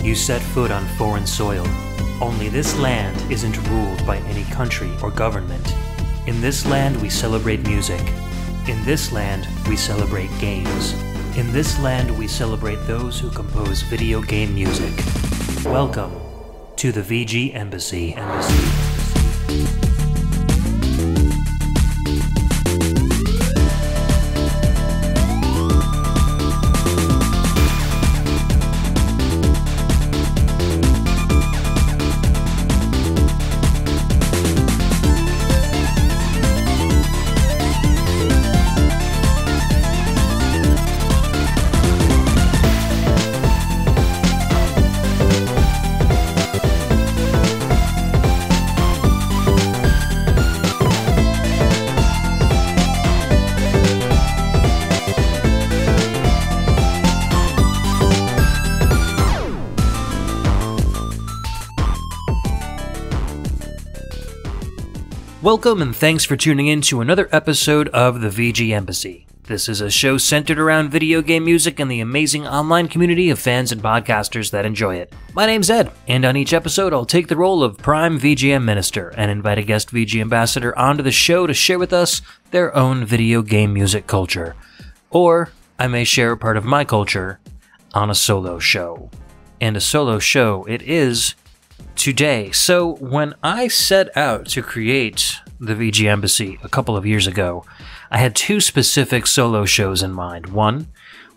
You set foot on foreign soil. Only this land isn't ruled by any country or government. In this land we celebrate music. In this land we celebrate games. In this land we celebrate those who compose video game music. Welcome to the VGMbassy. Welcome and thanks for tuning in to another episode of the VGMbassy. This is a show centered around video game music and the amazing online community of fans and podcasters that enjoy it. My name's Ed, and on each episode I'll take the role of Prime VGM Minister and invite a guest VG Ambassador onto the show to share with us their own video game music culture. Or I may share a part of my culture on a solo show. And a solo show it is today. So when I set out to create the VGMbassy a couple of years ago, I had two specific solo shows in mind. One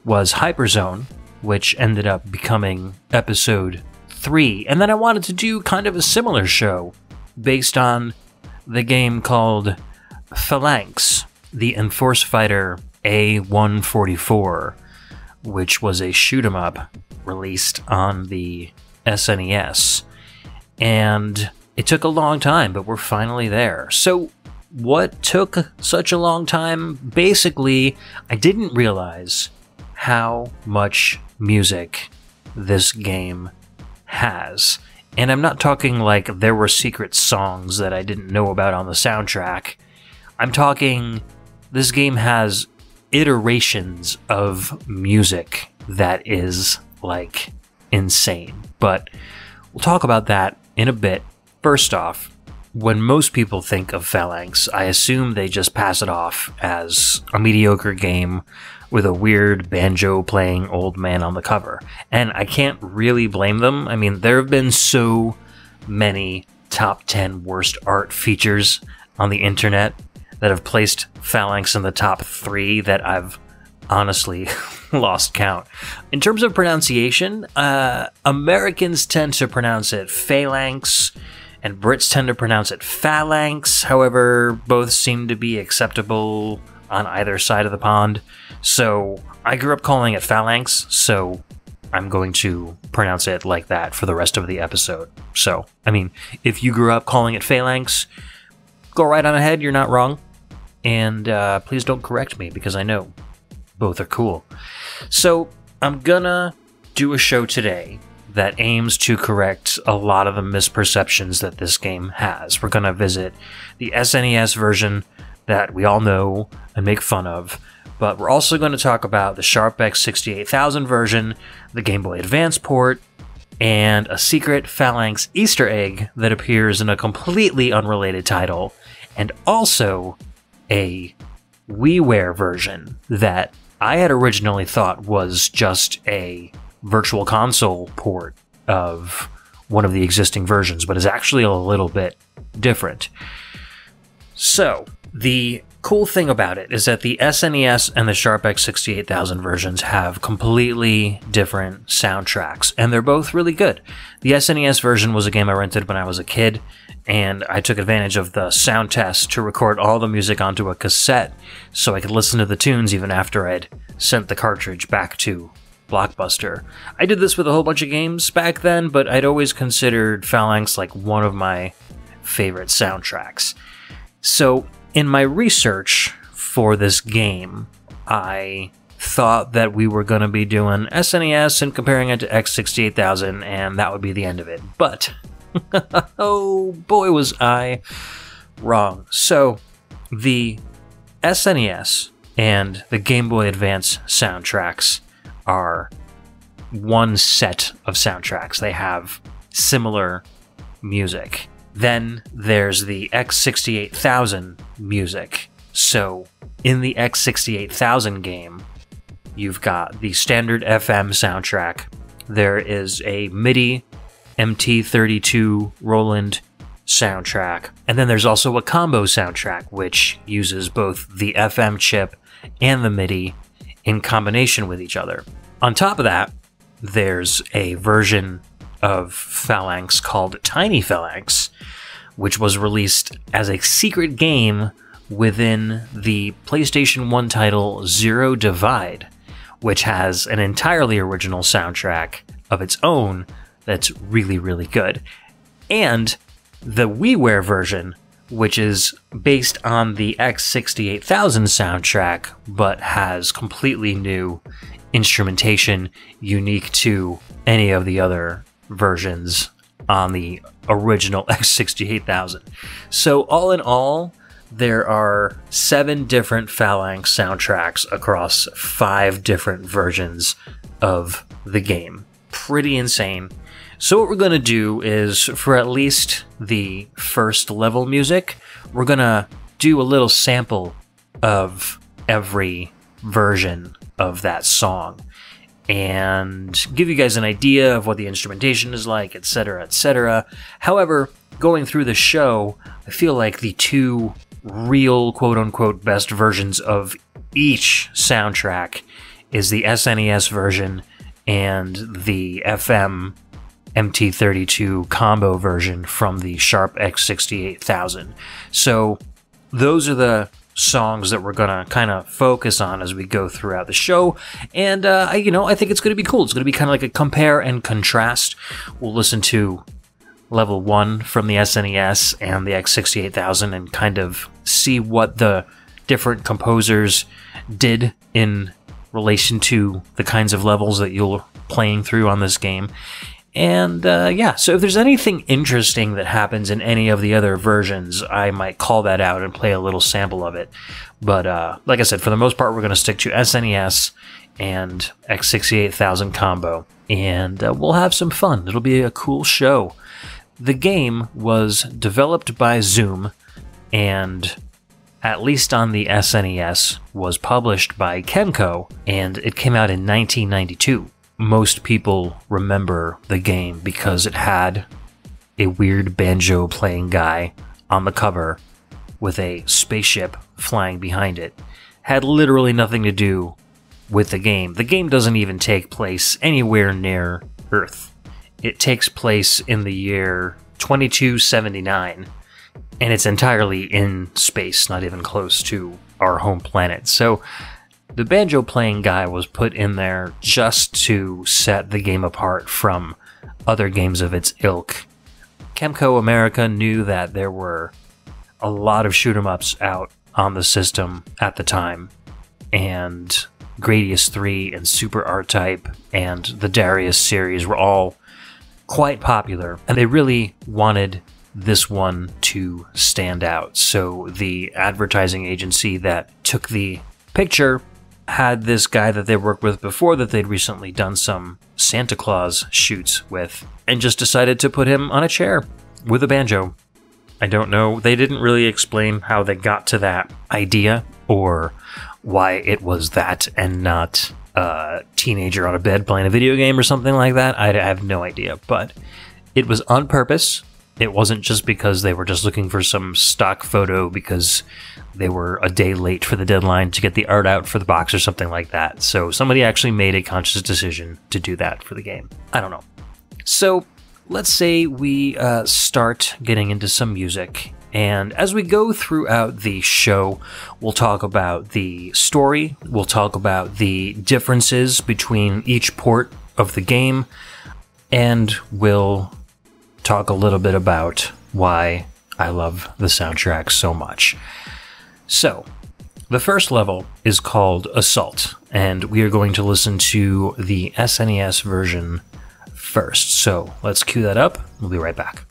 was Hyperzone, which ended up becoming episode 3, and then I wanted to do kind of a similar show based on the game called Phalanx, the Enforce Fighter A144, which was a shoot-'em-up released on the SNES. And it took a long time, but we're finally there. So what took such a long time? Basically, I didn't realize how much music this game has. And I'm not talking like there were secret songs that I didn't know about on the soundtrack. I'm talking this game has iterations of music that is, like, insane. But we'll talk about that in a bit. First off, when most people think of Phalanx, I assume they just pass it off as a mediocre game with a weird banjo-playing old man on the cover. And I can't really blame them. I mean, there have been so many top 10 worst art features on the internet that have placed Phalanx in the top 3 that I've honestly lost count. In terms of pronunciation, Americans tend to pronounce it Phalanx, and Brits tend to pronounce it Phalanx. However, both seem to be acceptable on either side of the pond. So I grew up calling it Phalanx, so I'm going to pronounce it like that for the rest of the episode. So, I mean, if you grew up calling it Phalanx, go right on ahead, you're not wrong. And please don't correct me, because I know both are cool. So I'm gonna do a show today that aims to correct a lot of the misperceptions that this game has. We're gonna visit the SNES version that we all know and make fun of, but we're also going to talk about the SharpX 68000 version, the Game Boy Advance port, and a secret Phalanx Easter egg that appears in a completely unrelated title, and also a WiiWare version that I had originally thought was just a virtual console port of one of the existing versions, but is actually a little bit different. So, the cool thing about it is that the SNES and the SharpX 68000 versions have completely different soundtracks, and they're both really good. The SNES version was a game I rented when I was a kid, and I took advantage of the sound test to record all the music onto a cassette so I could listen to the tunes even after I'd sent the cartridge back to Blockbuster. I did this with a whole bunch of games back then, but I'd always considered Phalanx like one of my favorite soundtracks. So in my research for this game, I thought that we were going to be doing SNES and comparing it to X68000, and that would be the end of it. But oh boy, was I wrong. So the SNES and the Game Boy Advance soundtracks are one set of soundtracks. They have similar music. Then there's the X68000 music. So in the X68000 game, you've got the standard FM soundtrack. There is a MIDI MT32 Roland soundtrack. And then there's also a combo soundtrack, which uses both the FM chip and the MIDI in combination with each other. On top of that, there's a version of Phalanx called Tiny Phalanx, which was released as a secret game within the PlayStation 1 title Zero Divide, which has an entirely original soundtrack of its own that's really, really good. And the WiiWare version, which is based on the X68000 soundtrack, but has completely new instrumentation unique to any of the other versions on the original X68000. So all in all, there are 7 different Phalanx soundtracks across 5 different versions of the game. Pretty insane. So what we're going to do is, for at least the first level music, we're going to do a little sample of every version of that song and give you guys an idea of what the instrumentation is like, etc., etc. However, going through the show, I feel like the 2 real quote-unquote best versions of each soundtrack is the SNES version and the FM MT32 combo version from the Sharp X68000. So those are the songs that we're gonna kind of focus on as we go throughout the show, and I think it's gonna be cool. It's gonna be kind of like a compare and contrast. We'll listen to level 1 from the SNES and the X68000 and kind of see what the different composers did in relation to the kinds of levels that you're playing through on this game. And so if there's anything interesting that happens in any of the other versions, I might call that out and play a little sample of it. But like I said, for the most part, we're going to stick to SNES and X68000 combo, and we'll have some fun. It'll be a cool show. The game was developed by Zoom, and at least on the SNES, was published by Kemco, and it came out in 1992. Most people remember the game because it had a weird banjo playing guy on the cover with a spaceship flying behind it. Had literally nothing to do with the game. The game doesn't even take place anywhere near Earth. It takes place in the year 2279, and it's entirely in space, not even close to our home planet. So the banjo playing guy was put in there just to set the game apart from other games of its ilk. Kemco America knew that there were a lot of shoot-'em-ups out on the system at the time, and Gradius 3 and Super R-Type and the Darius series were all quite popular, and they really wanted this one to stand out. So the advertising agency that took the picture had this guy that they worked with before that they'd recently done some Santa Claus shoots with, and just decided to put him on a chair with a banjo. I don't know, they didn't really explain how they got to that idea, or why it was that and not a teenager on a bed playing a video game or something like that. I have no idea, but it was on purpose. It wasn't just because they were just looking for some stock photo because they were a day late for the deadline to get the art out for the box or something like that. So somebody actually made a conscious decision to do that for the game. I don't know. So let's say we start getting into some music. And as we go throughout the show, we'll talk about the story. We'll talk about the differences between each port of the game. And we'll talk a little bit about why I love the soundtrack so much. So, the first level is called Assault, and we are going to listen to the SNES version first. So, let's cue that up. We'll be right back.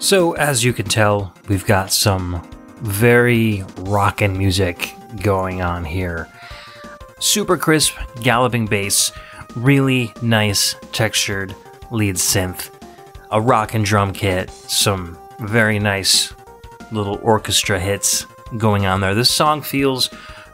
So, as you can tell, we've got some very rockin' music going on here. Super crisp, galloping bass, really nice textured lead synth, a rockin' drum kit, some very nice little orchestra hits going on there. This song feels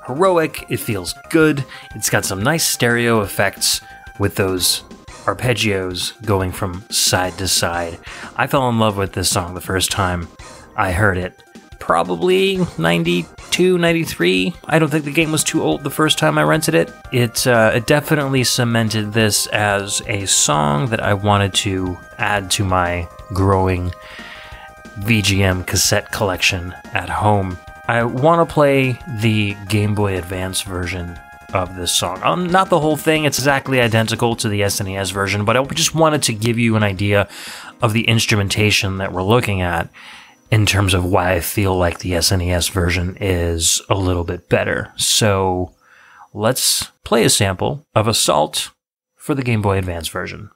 heroic, it feels good, it's got some nice stereo effects with those arpeggios going from side to side. I fell in love with this song the first time I heard it. Probably 92, 93. I don't think the game was too old the first time I rented it. It definitely cemented this as a song that I wanted to add to my growing VGM cassette collection at home. I want to play the Game Boy Advance version of this song. Not the whole thing, it's exactly identical to the SNES version, but I just wanted to give you an idea of the instrumentation that we're looking at in terms of why I feel like the SNES version is a little bit better. So let's play a sample of Assault for the Game Boy Advance version.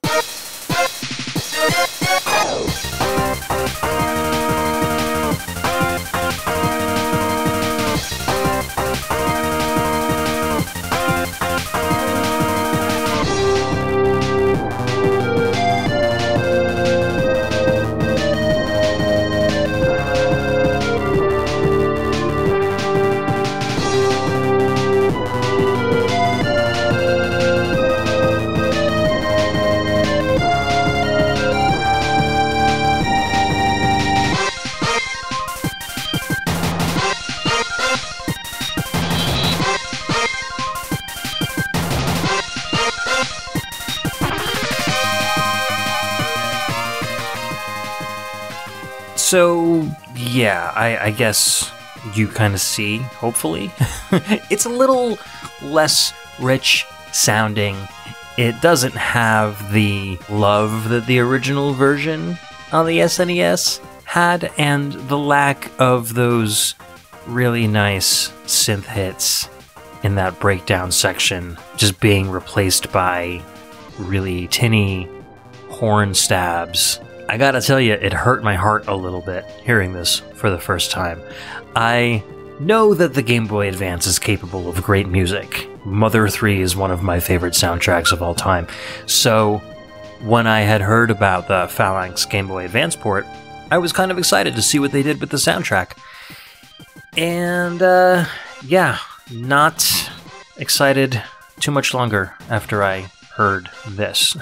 So, yeah, I guess you kind of see, hopefully. It's a little less rich sounding. It doesn't have the love that the original version on the SNES had, and the lack of those really nice synth hits in that breakdown section just being replaced by really tinny horn stabs. I gotta tell you, it hurt my heart a little bit hearing this for the first time. I know that the Game Boy Advance is capable of great music. Mother 3 is one of my favorite soundtracks of all time. So when I had heard about the Phalanx Game Boy Advance port, I was kind of excited to see what they did with the soundtrack. And yeah, not excited too much longer after I heard this.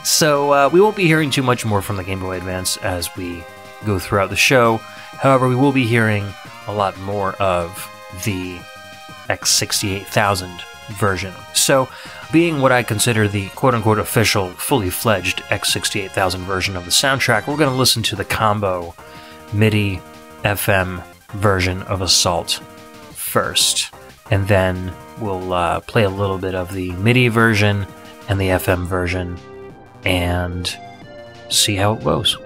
So we won't be hearing too much more from the Game Boy Advance as we go throughout the show. However, we will be hearing a lot more of the X68000 version. So, being what I consider the quote-unquote official, fully fledged X68000 version of the soundtrack, we're going to listen to the combo MIDI FM version of Assault first. And then we'll play a little bit of the MIDI version and the FM version and see how it goes.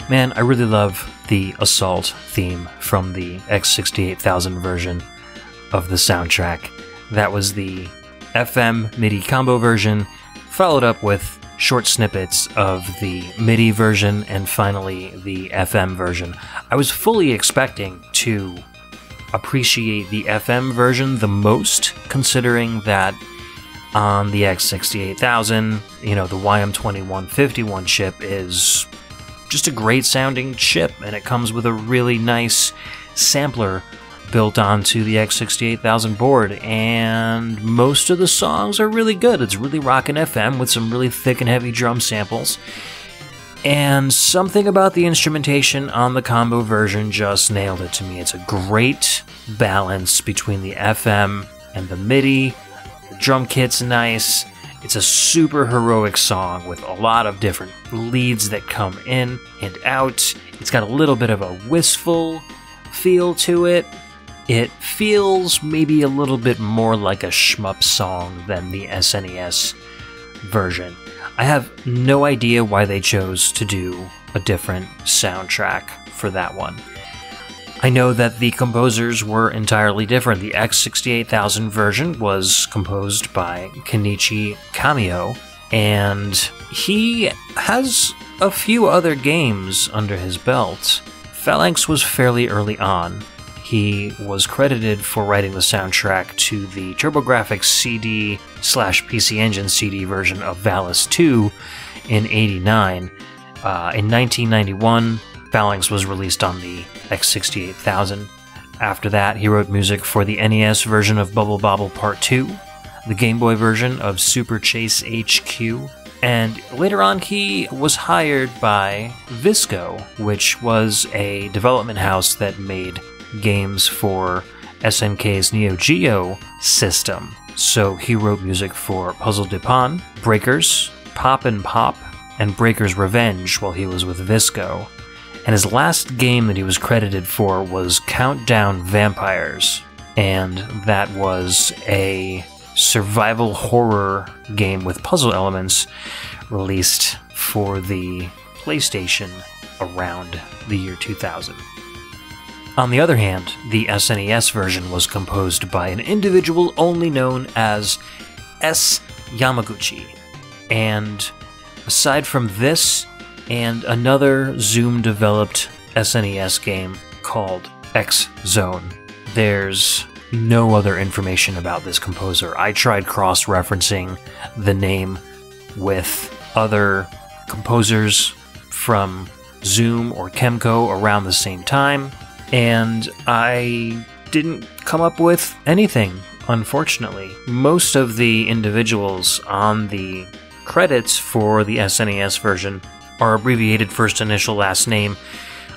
Man, I really love the Assault theme from the X68000 version of the soundtrack. That was the FM MIDI combo version, followed up with short snippets of the MIDI version, and finally the FM version. I was fully expecting to appreciate the FM version the most, considering that on the X68000, the YM2151 chip is just a great sounding chip, and it comes with a really nice sampler built onto the X68000 board, and most of the songs are really good. It's really rockin' FM with some really thick and heavy drum samples, and something about the instrumentation on the combo version just nailed it to me. It's a great balance between the FM and the MIDI. The drum kit's nice. It's a super heroic song with a lot of different leads that come in and out. It's got a little bit of a wistful feel to it. It feels maybe a little bit more like a shmup song than the SNES version. I have no idea why they chose to do a different soundtrack for that one. I know that the composers were entirely different. The X68000 version was composed by Kenichi Kamio, and he has a few other games under his belt. Phalanx was fairly early on. He was credited for writing the soundtrack to the TurboGrafx CD/PC Engine CD version of Valis 2 in '89. In 1991, Phalanx was released on the X68000. After that, he wrote music for the NES version of Bubble Bobble Part 2, the Game Boy version of Super Chase HQ, and later on he was hired by Visco, which was a development house that made games for SNK's Neo Geo system. So he wrote music for Puzzle de Pan, Breakers, Pop and Pop, and Breaker's Revenge while he was with Visco. And his last game that he was credited for was Countdown Vampires, and that was a survival horror game with puzzle elements released for the PlayStation around the year 2000. On the other hand, the SNES version was composed by an individual only known as S. Yamaguchi. And aside from this and another Zoom-developed SNES game called X-Zone, there's no other information about this composer. I tried cross-referencing the name with other composers from Zoom or Kemco around the same time, and I didn't come up with anything, unfortunately. Most of the individuals on the credits for the SNES version are abbreviated first initial last name.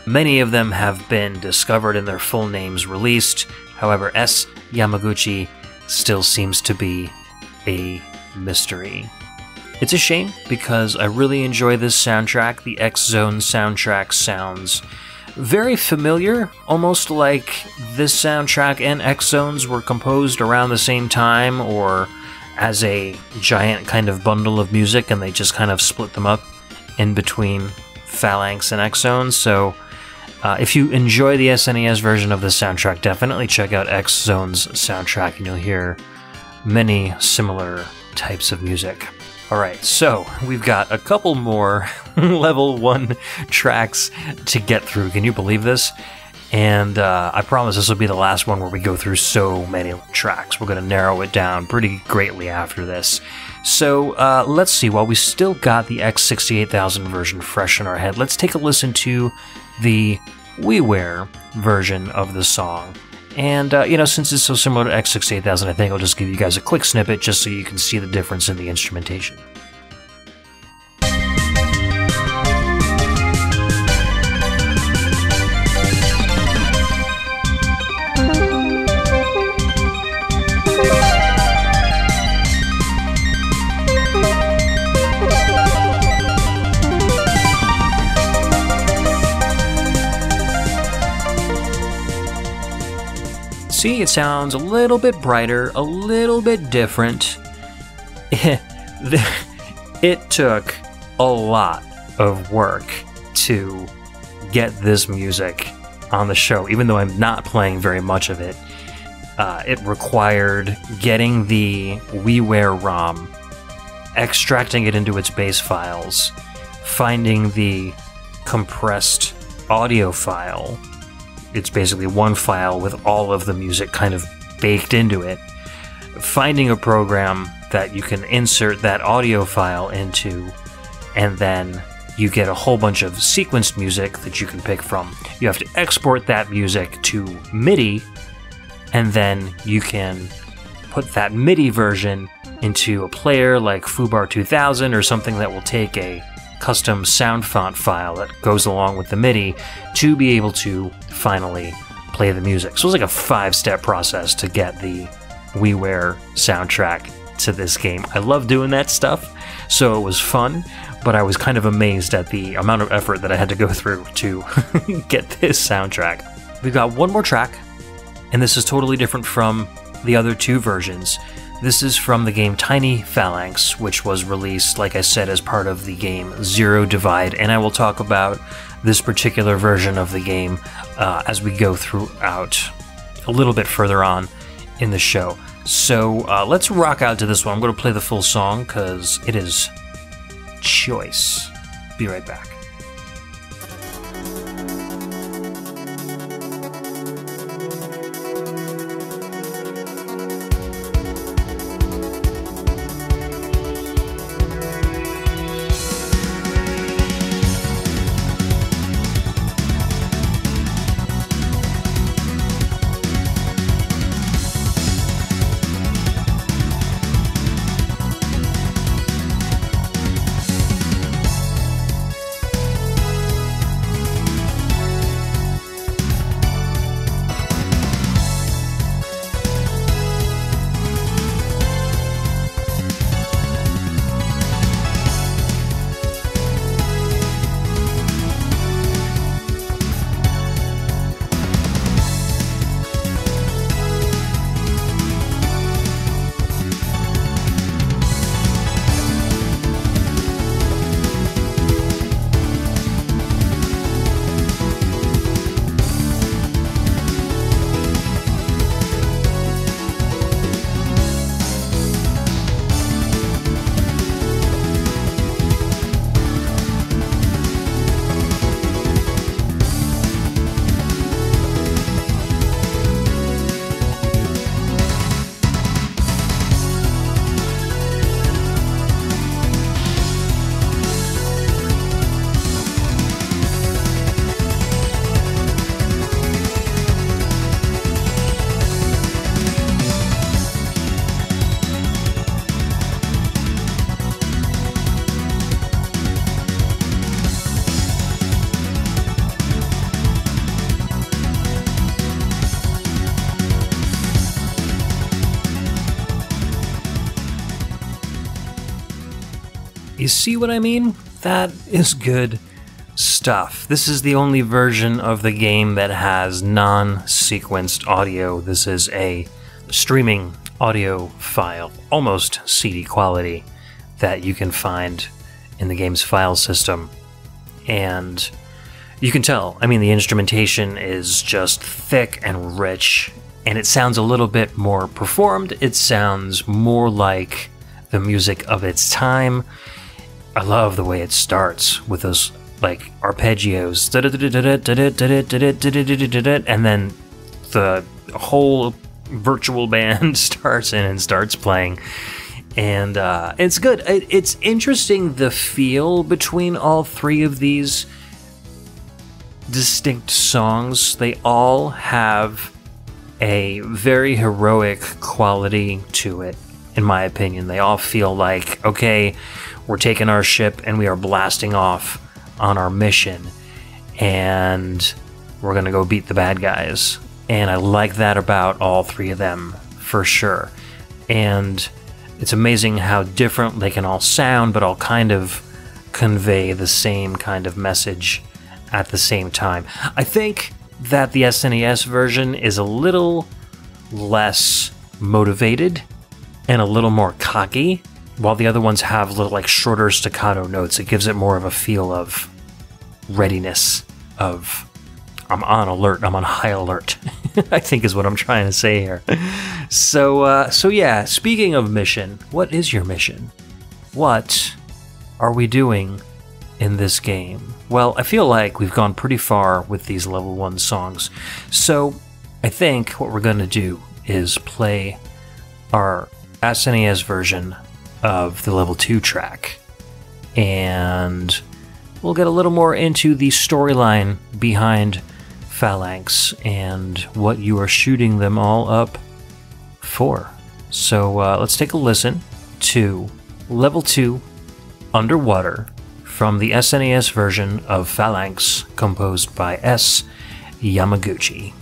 Many of them have been discovered and their full names released. However, S. Yamaguchi still seems to be a mystery. It's a shame because I really enjoy this soundtrack. The X-Zone soundtrack sounds very familiar, almost like this soundtrack and X-Zones were composed around the same time or as a giant kind of bundle of music and they just kind of split them up in between Phalanx and X-Zones. So if you enjoy the SNES version of this soundtrack, definitely check out X-Zone's soundtrack and you'll hear many similar types of music. Alright, so we've got a couple more level 1 tracks to get through. Can you believe this? And I promise this will be the last one where we go through so many tracks. We're going to narrow it down pretty greatly after this. So let's see, while we still got the X68000 version fresh in our head, let's take a listen to the WiiWare version of the song. And, since it's so similar to X68000, I think I'll just give you guys a quick snippet just so you can see the difference in the instrumentation. See, it sounds a little bit brighter, a little bit different. It took a lot of work to get this music on the show, even though I'm not playing very much of it. It required getting the WiiWare ROM, extracting it into its base files, finding the compressed audio file. It's basically one file with all of the music kind of baked into it. Finding a program that you can insert that audio file into, and then you get a whole bunch of sequenced music that you can pick from. You have to export that music to MIDI, and then you can put that MIDI version into a player like Fubar 2000 or something that will take a custom sound font file that goes along with the MIDI to be able to finally play the music. So it was like a 5-step process to get the WiiWare soundtrack to this game. I love doing that stuff, so it was fun, but I was kind of amazed at the amount of effort that I had to go through to get this soundtrack. We've got one more track, and this is totally different from the other two versions. This is from the game Tiny Phalanx, which was released, like I said, as part of the game Zero Divide, and I will talk about this particular version of the game as we go throughout a little bit further on in the show. So let's rock out to this one. I'm going to play the full song because it is choice. Be right back. You see what I mean? That is good stuff. This is the only version of the game that has non-sequenced audio. This is a streaming audio file, almost CD quality, that you can find in the game's file system. And you can tell, I mean, the instrumentation is just thick and rich, and it sounds a little bit more performed. It sounds more like the music of its time. I love the way it starts with those like arpeggios, and then the whole virtual band starts in and starts playing, and it's good. It's interesting, the feel between all three of these distinct songs. They all have a very heroic quality to it, in my opinion. They all feel like, okay, we're taking our ship and we are blasting off on our mission, and we're gonna go beat the bad guys. And I like that about all three of them, for sure. And it's amazing how different they can all sound, but all kind of convey the same kind of message at the same time. I think that the SNES version is a little less motivated and a little more cocky, while the other ones have little like shorter staccato notes. It gives it more of a feel of readiness of... I'm on alert. I'm on high alert, I think is what I'm trying to say here. So yeah, speaking of mission, what is your mission? What are we doing in this game? Well, I feel like we've gone pretty far with these level 1 songs, so I think what we're going to do is play our SNES version of the level 2 track, and we'll get a little more into the storyline behind Phalanx and what you are shooting them all up for. So let's take a listen to level 2 Underwater from the SNES version of Phalanx, composed by S. Yamaguchi.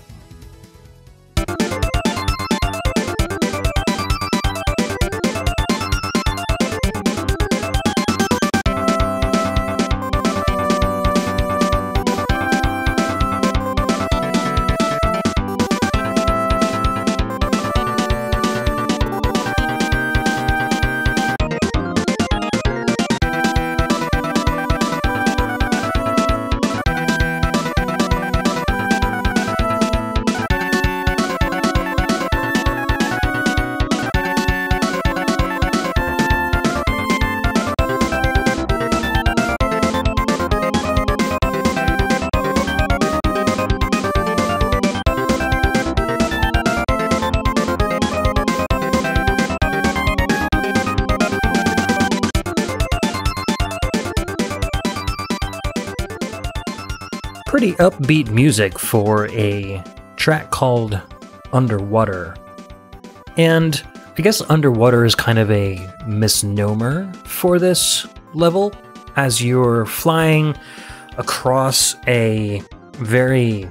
Pretty upbeat music for a track called Underwater. And I guess Underwater is kind of a misnomer for this level, as you're flying across a very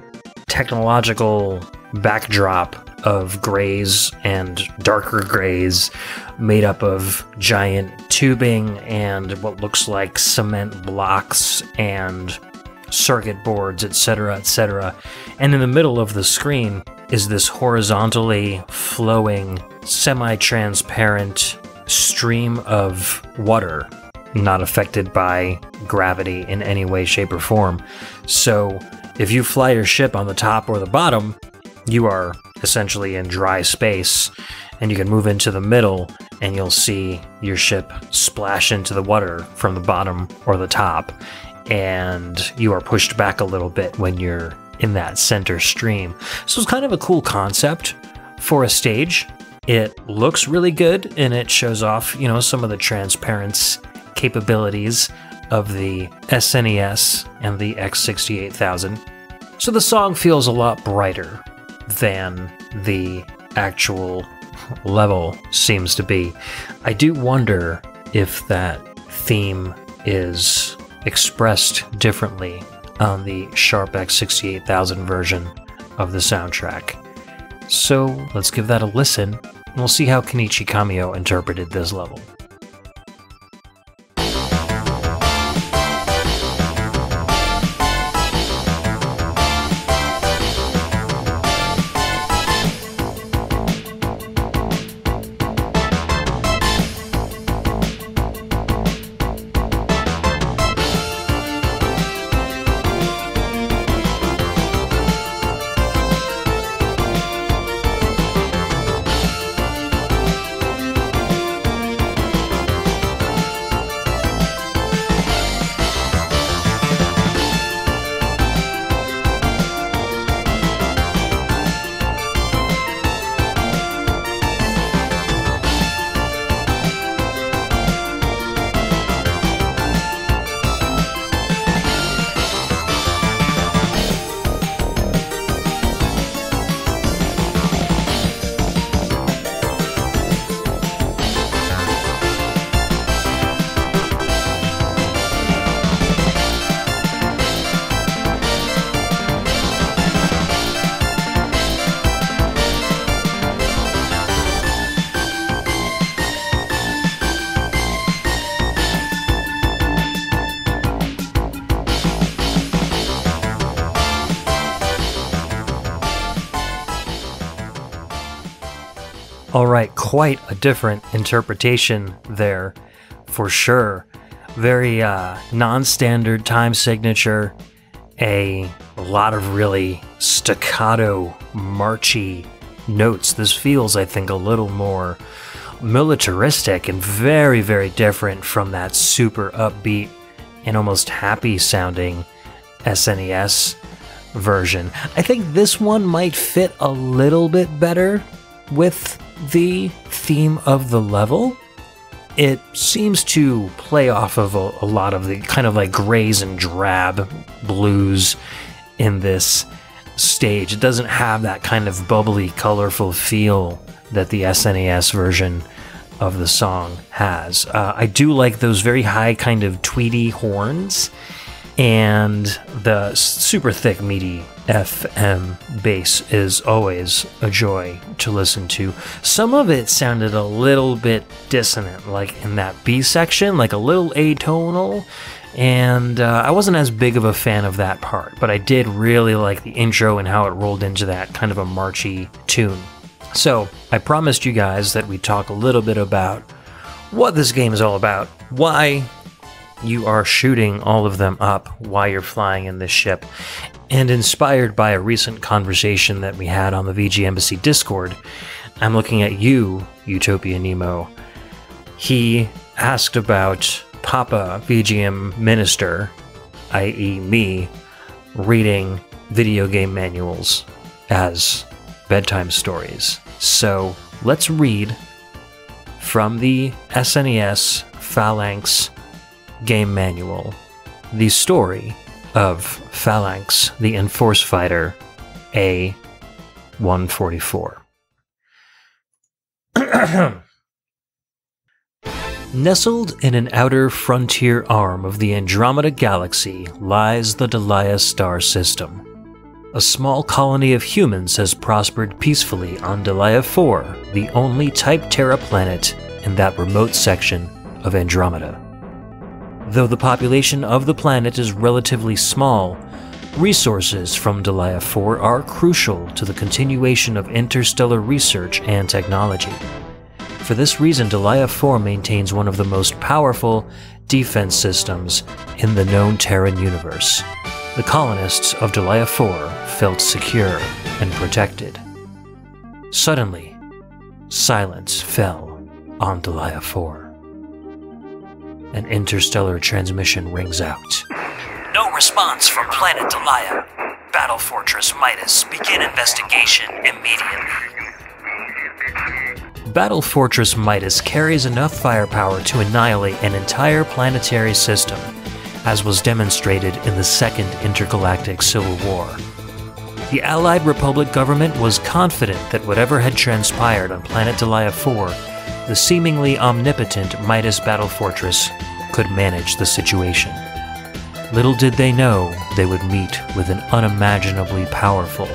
technological backdrop of grays and darker grays made up of giant tubing and what looks like cement blocks and circuit boards, etc., etc. And in the middle of the screen is this horizontally flowing, semi-transparent stream of water, not affected by gravity in any way, shape, or form. So if you fly your ship on the top or the bottom, you are essentially in dry space, and you can move into the middle and you'll see your ship splash into the water from the bottom or the top, and you are pushed back a little bit when you're in that center stream. So it's kind of a cool concept for a stage. It looks really good, and it shows off, you know, some of the transparency capabilities of the SNES and the X68000. So the song feels a lot brighter than the actual level seems to be. I do wonder if that theme is expressed differently on the Sharp X68000 version of the soundtrack. So let's give that a listen, and we'll see how Kenichi Kamio interpreted this level. Alright, quite a different interpretation there, for sure. Very non-standard time signature, a lot of really staccato, marchy notes. This feels, I think, a little more militaristic and very, very different from that super upbeat and almost happy sounding SNES version. I think this one might fit a little bit better with the theme of the level. It seems to play off of a lot of the kind of like grays and drab blues in this stage. It doesn't have that kind of bubbly, colorful feel that the SNES version of the song has. I do like those very high kind of tweedy horns and the super thick, meaty FM bass is always a joy to listen to. Some of it sounded a little bit dissonant, like in that B section, like a little atonal, and I wasn't as big of a fan of that part, but I did really like the intro and how it rolled into that kind of a marchy tune. So, I promised you guys that we'd talk a little bit about what this game is all about, why you are shooting all of them up, why you're flying in this ship, and inspired by a recent conversation that we had on the VGMbassy Discord, I'm looking at you, Utopia Nemo. He asked about Papa VGM Minister, i.e. me, reading video game manuals as bedtime stories. So let's read from the SNES Phalanx game manual the story of Phalanx, the Enforce Fighter A-144. Nestled in an outer frontier arm of the Andromeda Galaxy lies the Delia star system. A small colony of humans has prospered peacefully on Delia 4, the only Type Terra planet in that remote section of Andromeda. Though the population of the planet is relatively small, resources from Delia 4 are crucial to the continuation of interstellar research and technology. For this reason, Delia 4 maintains one of the most powerful defense systems in the known Terran universe. The colonists of Delia 4 felt secure and protected. Suddenly, silence fell on Delia 4. An interstellar transmission rings out. No response from planet Delia. Battle Fortress Midas, begin investigation immediately. Battle Fortress Midas carries enough firepower to annihilate an entire planetary system, as was demonstrated in the Second Intergalactic Civil War. The Allied Republic government was confident that whatever had transpired on planet Delia 4, the seemingly omnipotent Midas Battle Fortress could manage the situation. Little did they know they would meet with an unimaginably powerful,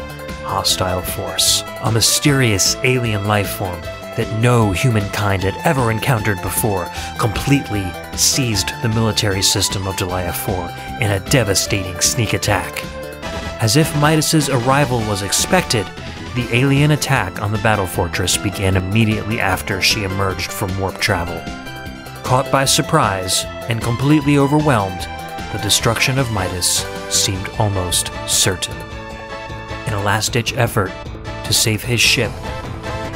hostile force, a mysterious alien life form that no humankind had ever encountered before, completely seized the military system of Delia 4 in a devastating sneak attack. As if Midas's arrival was expected, the alien attack on the battle fortress began immediately after she emerged from warp travel. Caught by surprise and completely overwhelmed, the destruction of Midas seemed almost certain. In a last-ditch effort to save his ship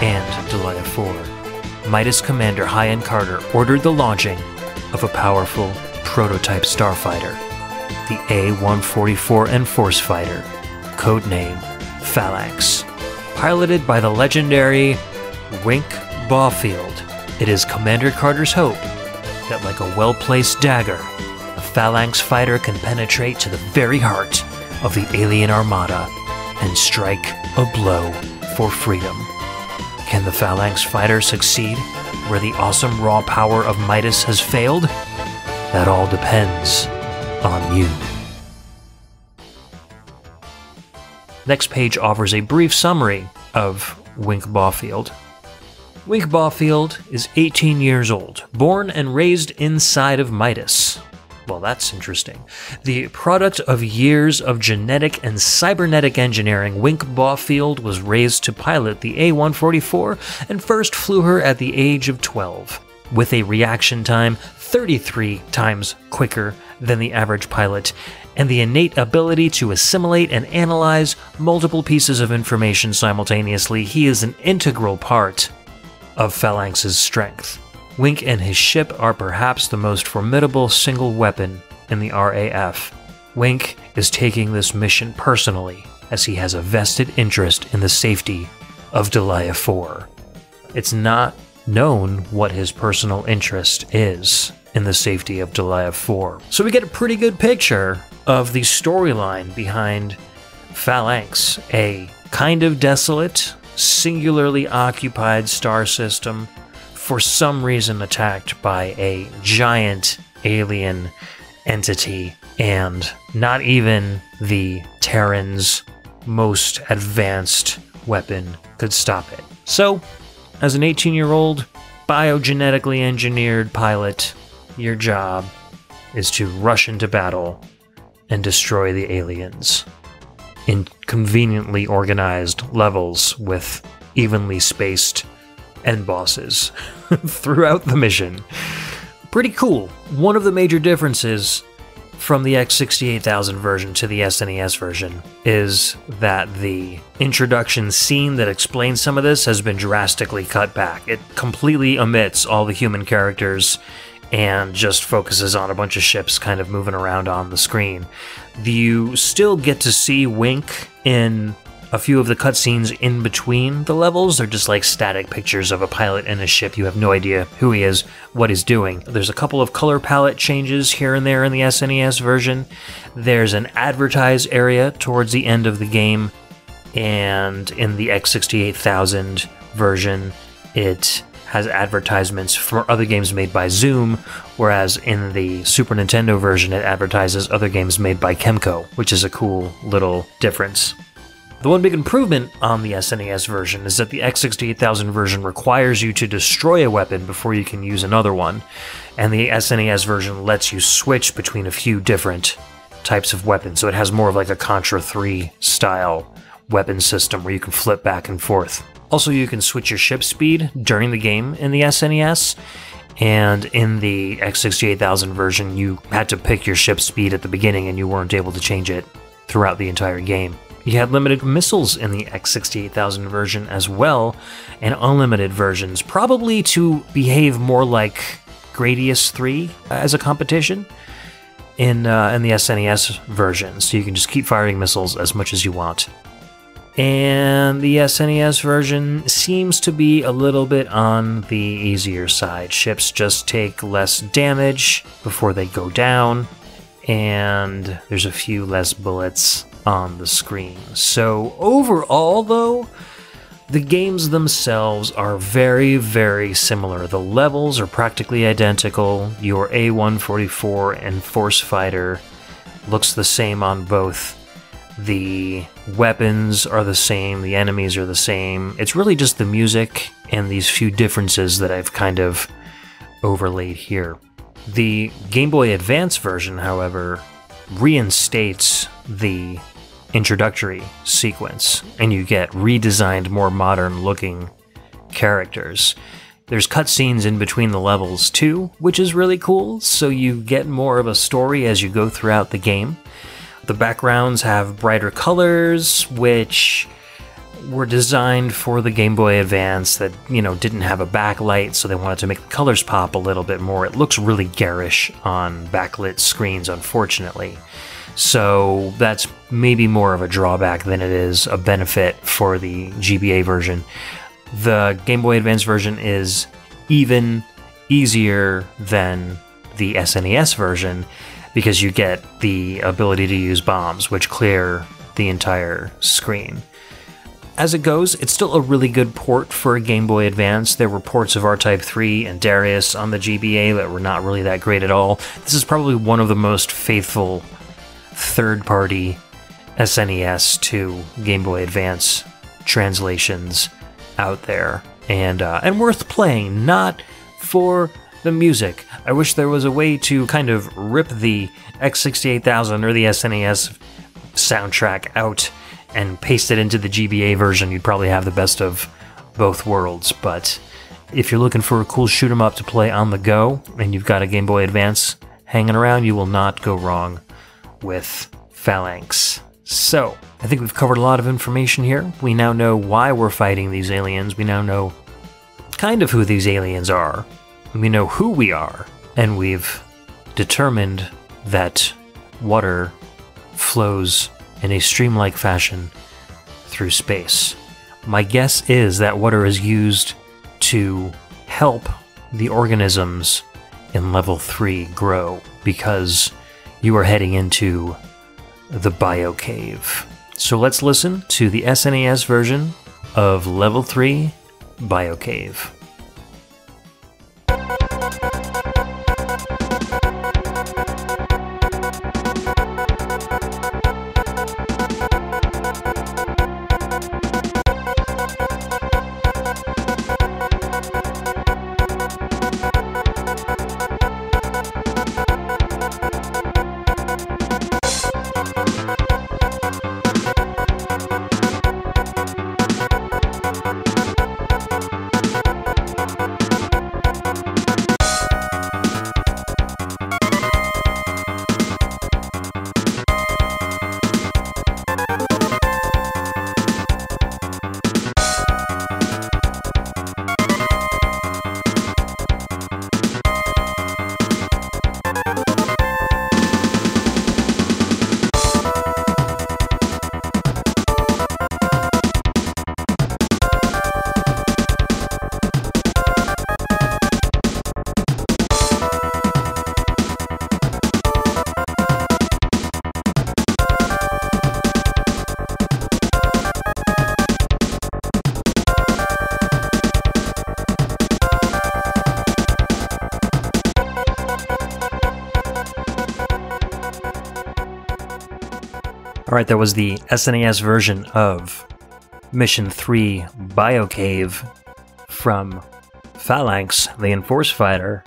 and Delia 4, Midas Commander Hyan Carter ordered the launching of a powerful prototype starfighter, the A-144 Enforce Fighter, codename Phalanx. Piloted by the legendary Wink Bawfield, it is Commander Carter's hope that, like a well-placed dagger, a Phalanx fighter can penetrate to the very heart of the alien armada and strike a blow for freedom. Can the Phalanx fighter succeed where the awesome raw power of Midas has failed? That all depends on you. Next page offers a brief summary of Wink Bawfield. Wink Bawfield is 18 years old, born and raised inside of Midas. Well, that's interesting. The product of years of genetic and cybernetic engineering, Wink Bawfield was raised to pilot the A-144 and first flew her at the age of 12, with a reaction time 33 times quicker than the average pilot, and the innate ability to assimilate and analyze multiple pieces of information simultaneously, he is an integral part of Phalanx's strength. Wink and his ship are perhaps the most formidable single weapon in the RAF. Wink is taking this mission personally, as he has a vested interest in the safety of Delia 4. It's not known what his personal interest is in the safety of Delia 4. So we get a pretty good picture of the storyline behind Phalanx, a kind of desolate, singularly occupied star system, for some reason attacked by a giant alien entity, and not even the Terran's most advanced weapon could stop it. So, as an 18-year-old biogenetically engineered pilot, your job is to rush into battle and destroy the aliens in conveniently organized levels with evenly spaced end bosses throughout the mission. Pretty cool. One of the major differences from the X68000 version to the SNES version is that the introduction scene that explains some of this has been drastically cut back. It completely omits all the human characters and just focuses on a bunch of ships kind of moving around on the screen. You still get to see Wink in a few of the cutscenes in between the levels. They're just like static pictures of a pilot in a ship. You have no idea who he is, what he's doing. There's a couple of color palette changes here and there in the SNES version. There's an advertise area towards the end of the game, and in the X68000 version, it has advertisements for other games made by Zoom, whereas in the Super Nintendo version, it advertises other games made by Kemco, which is a cool little difference. The one big improvement on the SNES version is that the X68000 version requires you to destroy a weapon before you can use another one, and the SNES version lets you switch between a few different types of weapons, so it has more of like a Contra 3 style weapon system where you can flip back and forth. Also, you can switch your ship speed during the game in the SNES, and in the X68000 version you had to pick your ship speed at the beginning and you weren't able to change it throughout the entire game. You had limited missiles in the X68000 version as well, and unlimited versions, probably to behave more like Gradius 3 as a competition in the SNES version, so you can just keep firing missiles as much as you want. And the SNES version seems to be a little bit on the easier side. Ships just take less damage before they go down, and there's a few less bullets on the screen. So overall, though, the games themselves are very, very similar. The levels are practically identical. Your A-144 and Force Fighter looks the same on both. The weapons are the same, the enemies are the same. It's really just the music and these few differences that I've kind of overlaid here. The Game Boy Advance version, however, reinstates the introductory sequence, and you get redesigned, more modern looking characters. There's cutscenes in between the levels too, which is really cool, so you get more of a story as you go throughout the game. The backgrounds have brighter colors, which were designed for the Game Boy Advance that, didn't have a backlight, so they wanted to make the colors pop a little bit more. It looks really garish on backlit screens, unfortunately. So that's maybe more of a drawback than it is a benefit for the GBA version. The Game Boy Advance version is even easier than the SNES version because you get the ability to use bombs, which clear the entire screen. As it goes, it's still a really good port for a Game Boy Advance. There were ports of R-Type 3 and Darius on the GBA that were not really that great at all. This is probably one of the most faithful third-party SNES to Game Boy Advance translations out there, and worth playing, not for the music. I wish there was a way to kind of rip the X68000 or the SNES soundtrack out and paste it into the GBA version. You'd probably have the best of both worlds, but if you're looking for a cool shoot 'em up to play on the go and you've got a Game Boy Advance, hanging around, you will not go wrong with Phalanx. So, I think we've covered a lot of information here. We now know why we're fighting these aliens. We now know kind of who these aliens are. We know who we are. And we've determined that water flows in a stream-like fashion through space. My guess is that water is used to help the organisms in level 3 grow, because you are heading into the Bio Cave. So let's listen to the SNES version of level 3 Bio Cave. Alright, that was the SNES version of Mission 3 Bio Cave from Phalanx, the Enforce Fighter,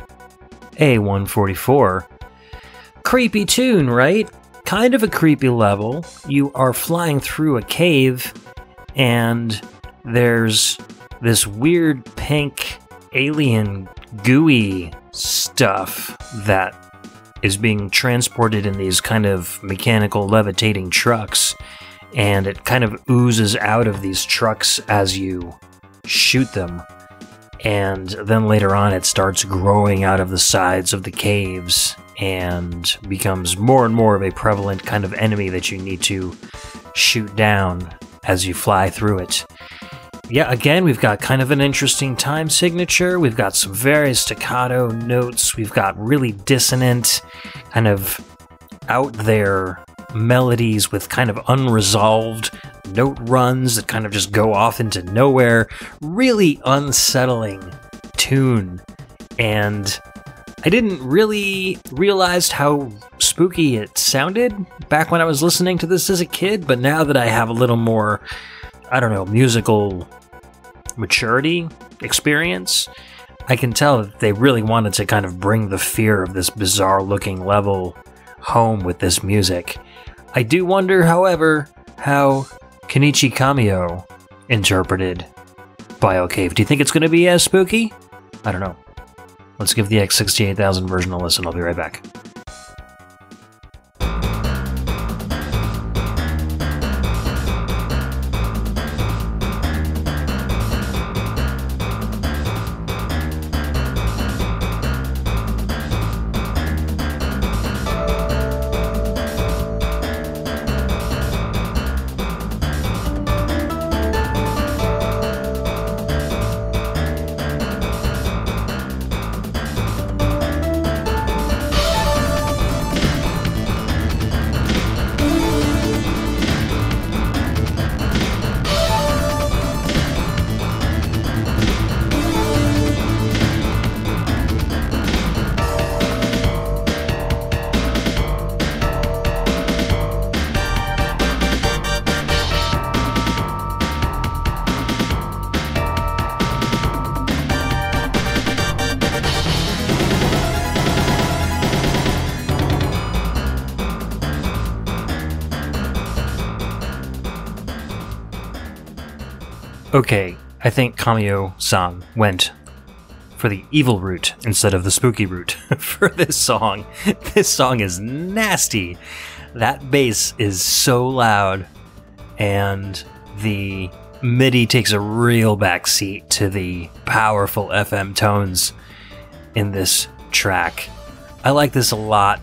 A144. Creepy tune, right? Kind of a creepy level. You are flying through a cave, and there's this weird pink alien gooey stuff that is being transported in these kind of mechanical levitating trucks, and it kind of oozes out of these trucks as you shoot them, and then later on it starts growing out of the sides of the caves and becomes more and more of a prevalent kind of enemy that you need to shoot down as you fly through it. Yeah, again, we've got kind of an interesting time signature. We've got some very staccato notes. We've got really dissonant, kind of out there melodies with kind of unresolved note runs that kind of just go off into nowhere. Really unsettling tune. And I didn't really realize how spooky it sounded back when I was listening to this as a kid, but now that I have a little more, I don't know, musical maturity experience, I can tell that they really wanted to kind of bring the fear of this bizarre looking level home with this music. I do wonder, however, how Kenichi Kamio interpreted Bio Cave. Do you think it's going to be as spooky? I don't know. Let's give the X68000 version a listen. I'll be right back. Okay, I think Kamio-san went for the evil route instead of the spooky route for this song. This song is nasty. That bass is so loud, and the MIDI takes a real backseat to the powerful FM tones in this track. I like this a lot.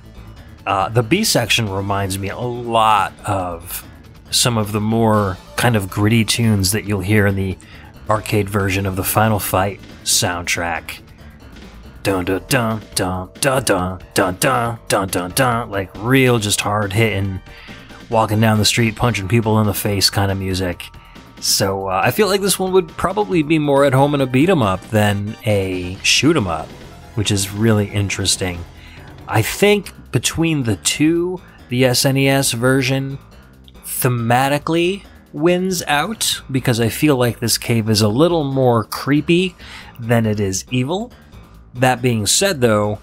The B section reminds me a lot of some of the more kind of gritty tunes that you'll hear in the arcade version of the Final Fight soundtrack. Dun dun dun dun dun dun dun dun dun dun dun, like real just hard hitting, walking down the street punching people in the face kind of music. So I feel like this one would probably be more at home in a beat 'em up than a shoot 'em up, which is really interesting. I think between the two, the SNES version thematically wins out, because I feel like this cave is a little more creepy than it is evil. That being said, though,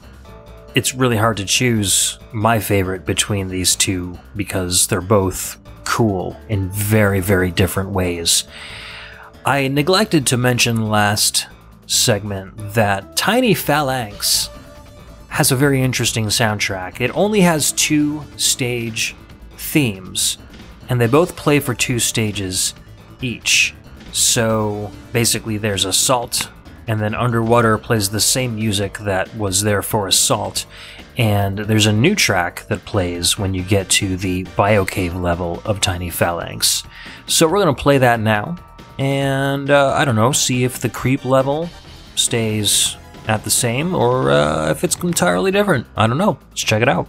it's really hard to choose my favorite between these two because they're both cool in very, very different ways. I neglected to mention last segment that Tiny Phalanx has a very interesting soundtrack. It only has 2 stage themes, and they both play for 2 stages each. So basically there's Assault, and then Underwater plays the same music that was there for Assault, and there's a new track that plays when you get to the Biocave level of Tiny Phalanx. So we're going to play that now, and I don't know, see if the creep level stays at the same, or if it's entirely different. I don't know. Let's check it out.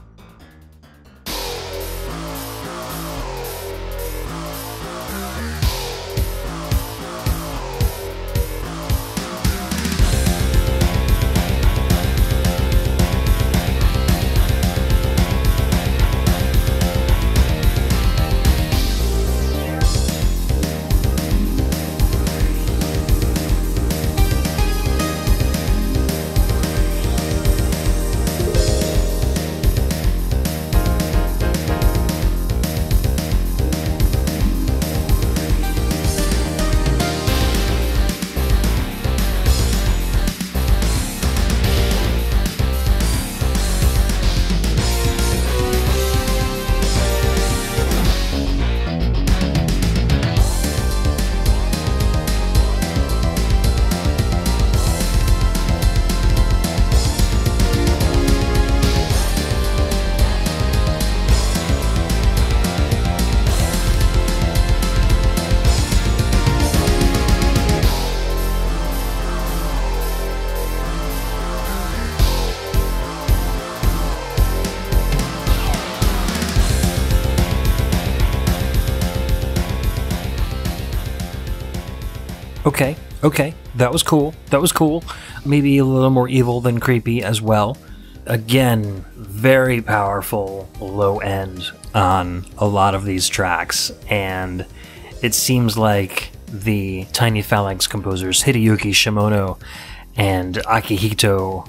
Okay, that was cool. Maybe a little more evil than creepy as well. Again, very powerful low end on a lot of these tracks, and it seems like the Tiny Phalanx composers Hideyuki Shimono and Akihito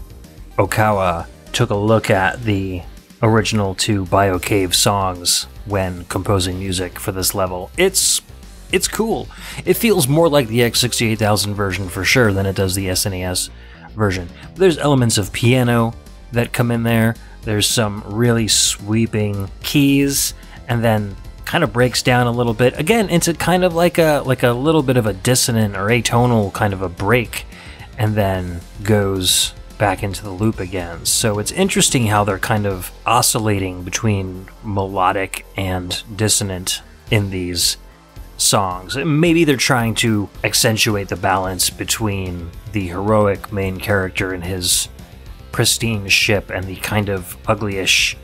Okawa took a look at the original 2 Biocave songs when composing music for this level. It's cool. It feels more like the X68000 version for sure than it does the SNES version. There's elements of piano that come in there. There's some really sweeping keys, and then kind of breaks down a little bit again into kind of like a little bit of a dissonant or atonal kind of a break, and then goes back into the loop again. So it's interesting how they're kind of oscillating between melodic and dissonant in these songs. Maybe they're trying to accentuate the balance between the heroic main character and his pristine ship and the kind of uglyish,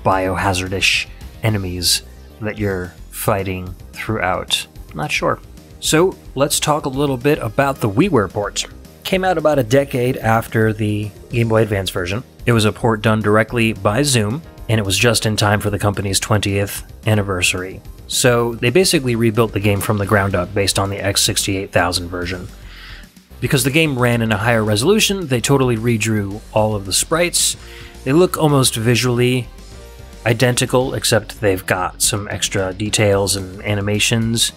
biohazardish enemies that you're fighting throughout. Not sure. So let's talk a little bit about the WiiWare port. Came out about a decade after the Game Boy Advance version. It was a port done directly by Zoom, and it was just in time for the company's 20th anniversary. So they basically rebuilt the game from the ground up based on the X68000 version. Because the game ran in a higher resolution, they totally redrew all of the sprites. They look almost visually identical, except they've got some extra details and animations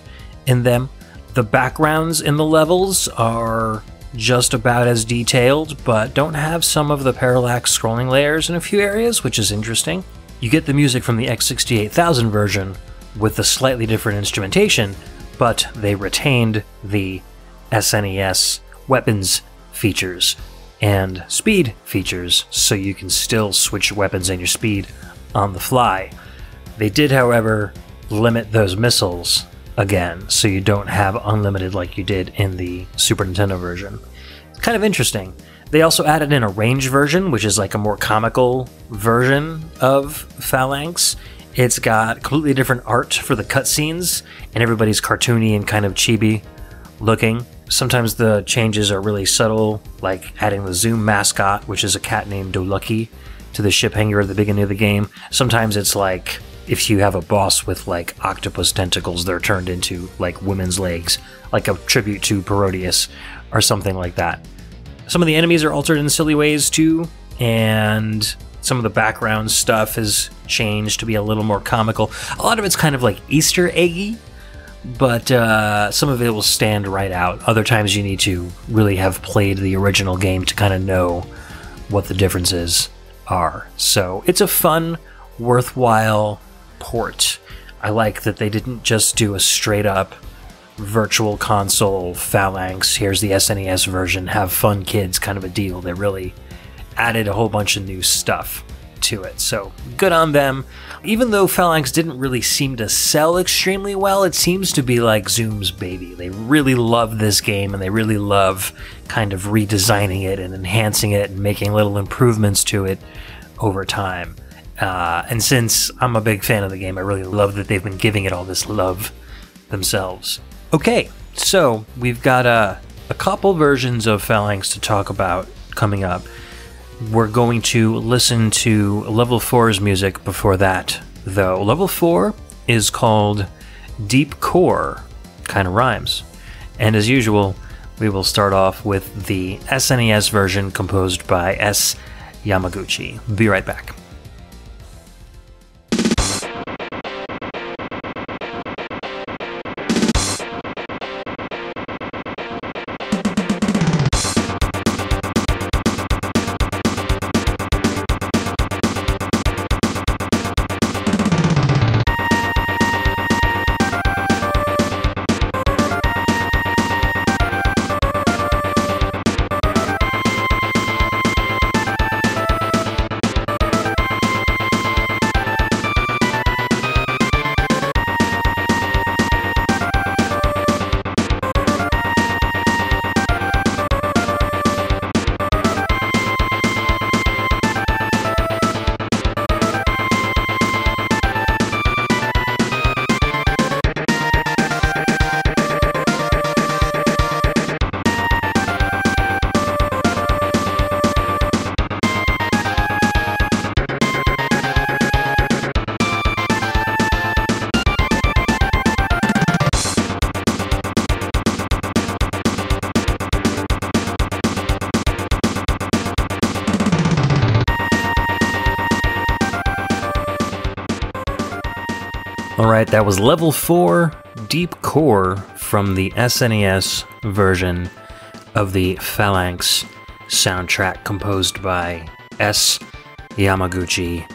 in them. The backgrounds in the levels are just about as detailed, but don't have some of the parallax scrolling layers in a few areas, which is interesting. You get the music from the X68000 version with a slightly different instrumentation, but they retained the SNES weapons features and speed features, so you can still switch your weapons and your speed on the fly. They did, however, limit those missiles again, so you don't have unlimited like you did in the Super Nintendo version. It's kind of interesting. They also added in a range version, which is like a more comical version of Phalanx. It's got completely different art for the cutscenes, and everybody's cartoony and kind of chibi looking. Sometimes the changes are really subtle, like adding the Zoom mascot, which is a cat named Dolucky, to the ship hangar at the beginning of the game. Sometimes it's like if you have a boss with like octopus tentacles, they're turned into like women's legs, like a tribute to Parodius or something like that. Some of the enemies are altered in silly ways too, and some of the background stuff has changed to be a little more comical. A lot of it's kind of like Easter eggy, but some of it will stand right out. Other times you need to really have played the original game to kind of know what the differences are. So it's a fun, worthwhile port. I like that they didn't just do a straight up virtual console Phalanx, here's the SNES version, have fun kids kind of a deal. They really added a whole bunch of new stuff to it, so good on them. Even though Phalanx didn't really seem to sell extremely well, it seems to be like Zoom's baby. They really love this game, and they really love kind of redesigning it and enhancing it and making little improvements to it over time. And since I'm a big fan of the game, I really love that they've been giving it all this love themselves. Okay, so we've got a couple versions of Phalanx to talk about coming up. We're going to listen to Level 4's music before that, though. Level 4 is called Deep Core, kind of rhymes. And as usual, we will start off with the SNES version composed by S. Yamaguchi. Be right back. Alright, that was Level 4, Deep Core from the SNES version of the Phalanx soundtrack composed by S. Yamaguchi.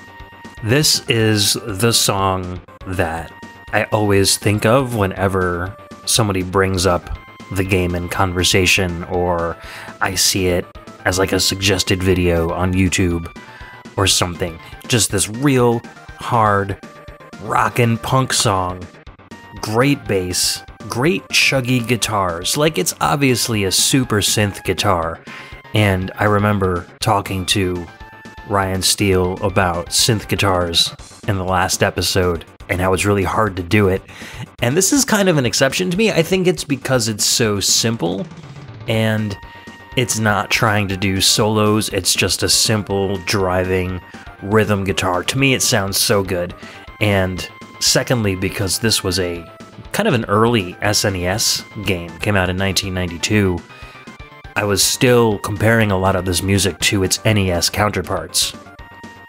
This is the song that I always think of whenever somebody brings up the game in conversation, or I see it as like a suggested video on YouTube or something. Just this real hard rockin' punk song. Great bass, great chuggy guitars. Like, it's obviously a super synth guitar. And I remember talking to Ryan Steele about synth guitars in the last episode and how it's really hard to do it. And this is kind of an exception to me. I think it's because it's so simple and it's not trying to do solos. It's just a simple driving rhythm guitar. To me, it sounds so good. And secondly, because this was a kind of an early SNES game, came out in 1992, I was still comparing a lot of this music to its NES counterparts.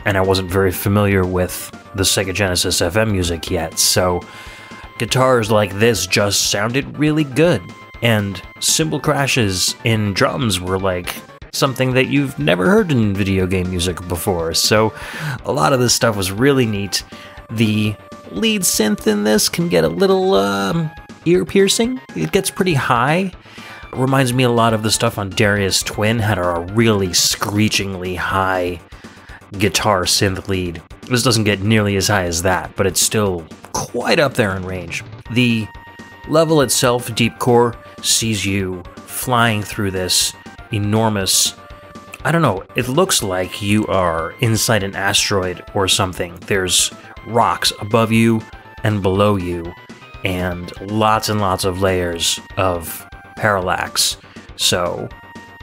And I wasn't very familiar with the Sega Genesis FM music yet, so guitars like this just sounded really good. and cymbal crashes in drums were like something that you've never heard in video game music before, so a lot of this stuff was really neat. The lead synth in this can get a little ear-piercing. It gets pretty high. It reminds me a lot of the stuff on Darius Twin, had a really screechingly high guitar synth lead. This doesn't get nearly as high as that, but it's still quite up there in range. The level itself, Deep Core, sees you flying through this enormous, I don't know, it looks like you are inside an asteroid or something. There's rocks above you and below you, and lots of layers of parallax. So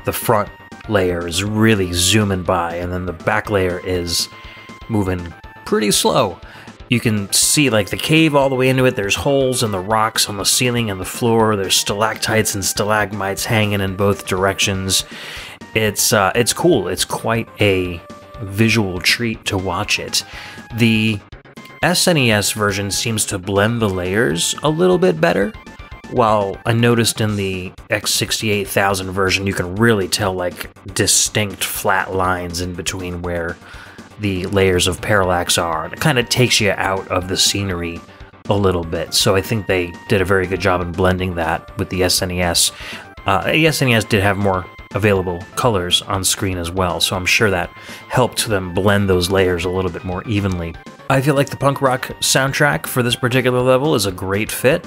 the front layer is really zooming by, and then the back layer is moving pretty slow. You can see like the cave all the way into it. There's holes in the rocks on the ceiling and the floor. There's stalactites and stalagmites hanging in both directions. It's cool. It's quite a visual treat to watch it. The SNES version seems to blend the layers a little bit better, while I noticed in the X68000 version you can really tell like distinct flat lines in between where the layers of parallax are, and it kind of takes you out of the scenery a little bit. So I think they did a very good job in blending that with the SNES. The SNES did have more available colors on screen as well, so I'm sure that helped them blend those layers a little bit more evenly. I feel like the punk rock soundtrack for this particular level is a great fit.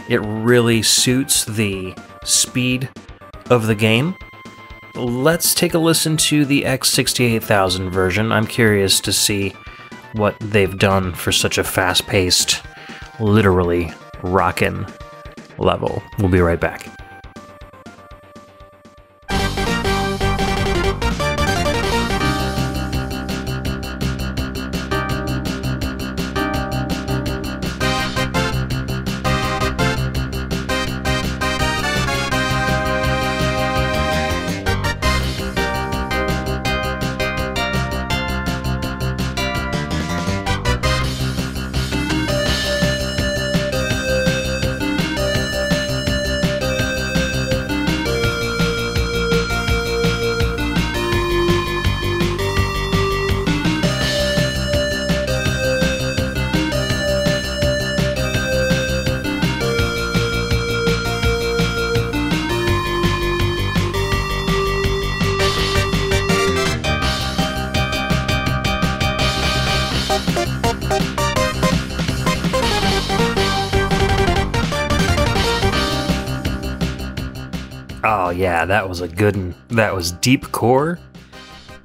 It really suits the speed of the game. Let's take a listen to the X68000 version. I'm curious to see what they've done for such a fast-paced, literally rockin' level. We'll be right back. Oh yeah, that was a good one. That was Deep Core,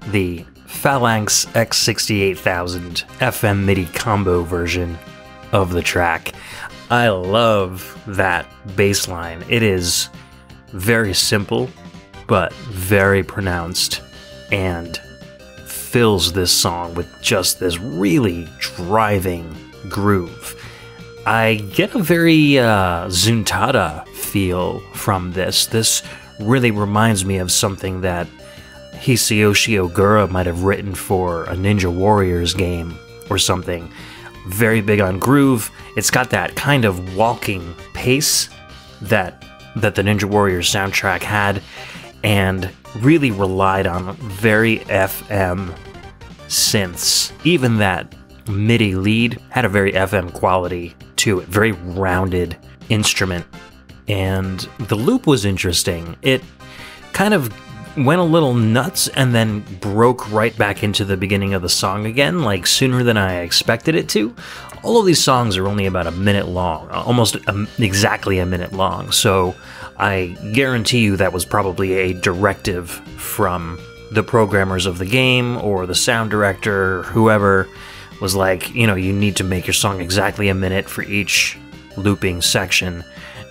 the Phalanx X68000 FM MIDI combo version of the track. I love that bass line. It is very simple, but very pronounced, and fills this song with just this really driving groove. I get a very Zuntata feel from this. This really reminds me of something that Hisayoshi Ogura might have written for a Ninja Warriors game or something. Very big on groove. It's got that kind of walking pace that the Ninja Warriors soundtrack had, and really relied on very FM synths. Even that MIDI lead had a very FM quality to it, very rounded instrument. And the loop was interesting. It kind of went a little nuts and then broke right back into the beginning of the song again, like sooner than I expected it to. All of these songs are only about a minute long, almost exactly a minute long, so I guarantee you that was probably a directive from the programmers of the game or the sound director, or whoever was like, you know, you need to make your song exactly a minute for each looping section.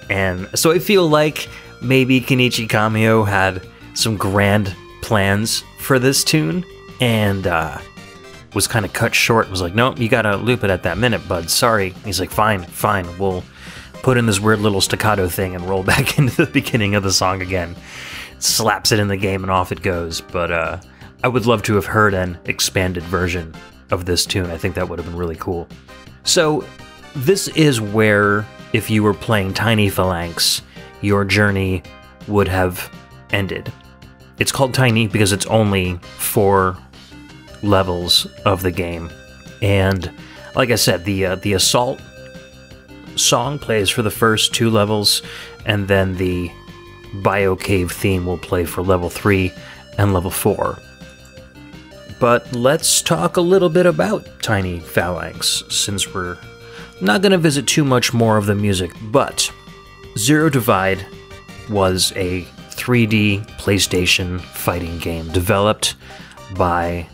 And so I feel like maybe Kenichi Kamio had some grand plans for this tune and was kind of cut short. Was like, no, you gotta loop it at that minute, bud. Sorry. He's like, fine, we'll put in this weird little staccato thing and roll back into the beginning of the song again. Slaps it in the game and off it goes. But I would love to have heard an expanded version of this tune. I think that would have been really cool. So this is where, if you were playing Tiny Phalanx, your journey would have ended. It's called Tiny because it's only 4 levels of the game. And like I said, the Assault song plays for the first 2 levels, and then the Bio Cave theme will play for level 3 and level 4. But let's talk a little bit about Tiny Phalanx, since we're not going to visit too much more of the music. But Zero Divide was a 3D PlayStation fighting game developed by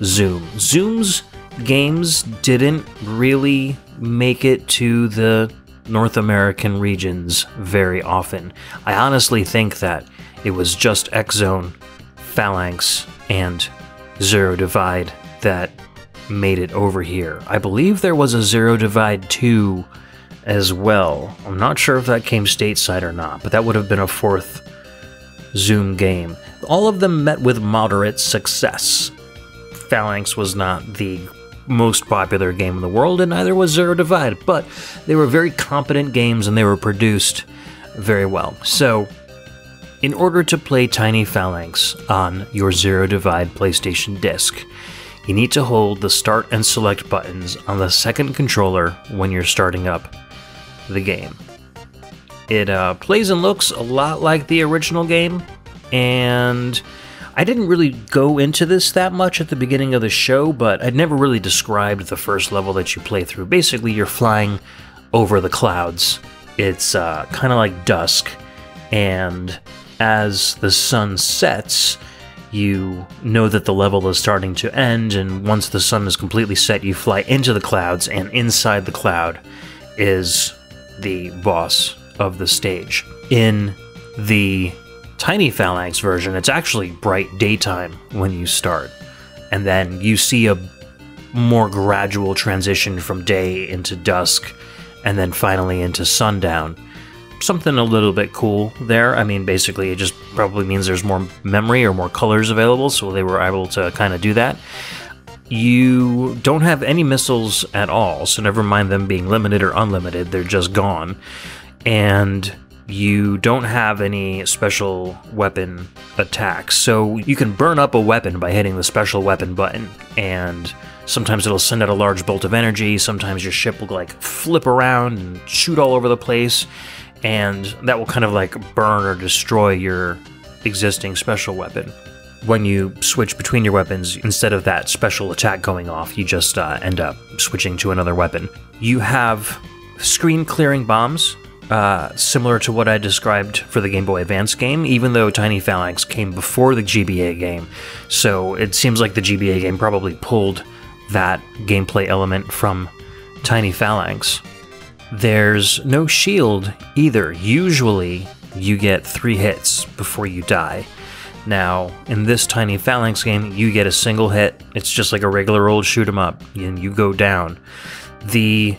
Zoom. Zoom's games didn't really make it to the North American regions very often. I honestly think that it was just X-Zone, Phalanx, and Zero Divide that made it over here. I believe there was a Zero Divide 2 as well. I'm not sure if that came stateside or not, but that would have been a 4th Zoom game. All of them met with moderate success. Phalanx was not the most popular game in the world, and neither was Zero Divide, but they were very competent games and they were produced very well. So, in order to play Tiny Phalanx on your Zero Divide PlayStation disc, you need to hold the start and select buttons on the second controller when you're starting up the game. It plays and looks a lot like the original game, and I didn't really go into this that much at the beginning of the show, but I'd never really described the first level that you play through. Basically, you're flying over the clouds. It's kind of like dusk, and as the sun sets, you know that the level is starting to end, and once the sun is completely set, you fly into the clouds, and inside the cloud is the boss of the stage. In the Tiny Phalanx version, it's actually bright daytime when you start, and then you see a more gradual transition from day into dusk, and then finally into sundown. Something a little bit cool there. I mean, basically it just probably means there's more memory or more colors available, so they were able to kind of do that. You don't have any missiles at all, so never mind them being limited or unlimited, they're just gone. And you don't have any special weapon attacks, so you can burn up a weapon by hitting the special weapon button, and sometimes it'll send out a large bolt of energy, sometimes your ship will like flip around and shoot all over the place, and that will kind of like burn or destroy your existing special weapon. When you switch between your weapons, instead of that special attack going off, you just end up switching to another weapon. You have screen clearing bombs, similar to what I described for the Game Boy Advance game, even though Tiny Phalanx came before the GBA game, so it seems like the GBA game probably pulled that gameplay element from Tiny Phalanx. There's no shield either. Usually, you get 3 hits before you die. Now, in this Tiny Phalanx game, you get a single hit. It's just like a regular old shoot 'em up, and you go down. The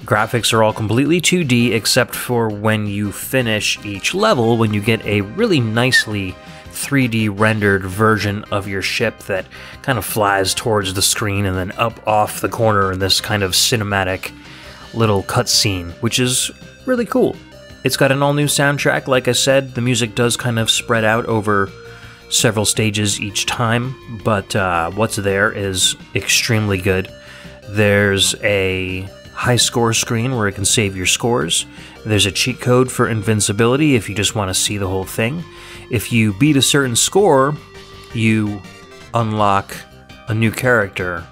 graphics are all completely 2D, except for when you finish each level, when you get a really nicely 3D rendered version of your ship that kind of flies towards the screen and then up off the corner in this kind of cinematic little cutscene, which is really cool. It's got an all-new soundtrack. Like I said, the music does kind of spread out over several stages each time, but what's there is extremely good. There's a high score screen where it can save your scores. There's a cheat code for invincibility if you just want to see the whole thing. If you beat a certain score, you unlock a new character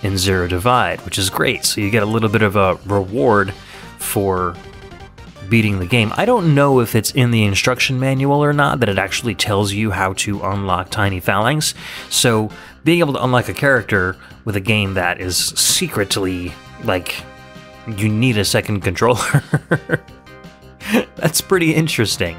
in Zero Divide, which is great. So you get a little bit of a reward for beating the game. I don't know if it's in the instruction manual or not, that it actually tells you how to unlock Tiny Phalanx. So being able to unlock a character with a game that is secretly, like, you need a second controller, that's pretty interesting.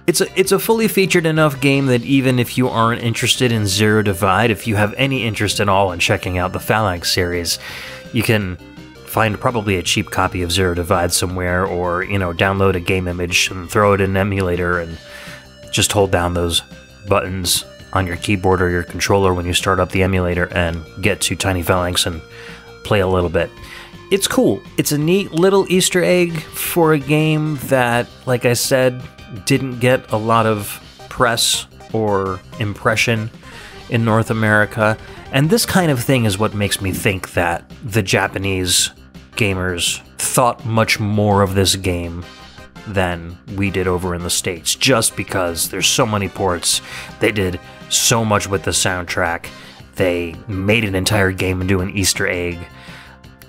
It's a fully featured enough game that even if you aren't interested in Zero Divide, if you have any interest at all in checking out the Phalanx series, you can find probably a cheap copy of Zero Divide somewhere, or, you know, download a game image and throw it in an emulator and just hold down those buttons on your keyboard or your controller when you start up the emulator and get to Tiny Phalanx and play a little bit. It's cool. It's a neat little Easter egg for a game that, like I said, didn't get a lot of press or impression in North America. And this kind of thing is what makes me think that the Japanese gamers thought much more of this game than we did over in the States, just because there's so many ports. They did so much with the soundtrack. They made an entire game into an Easter egg,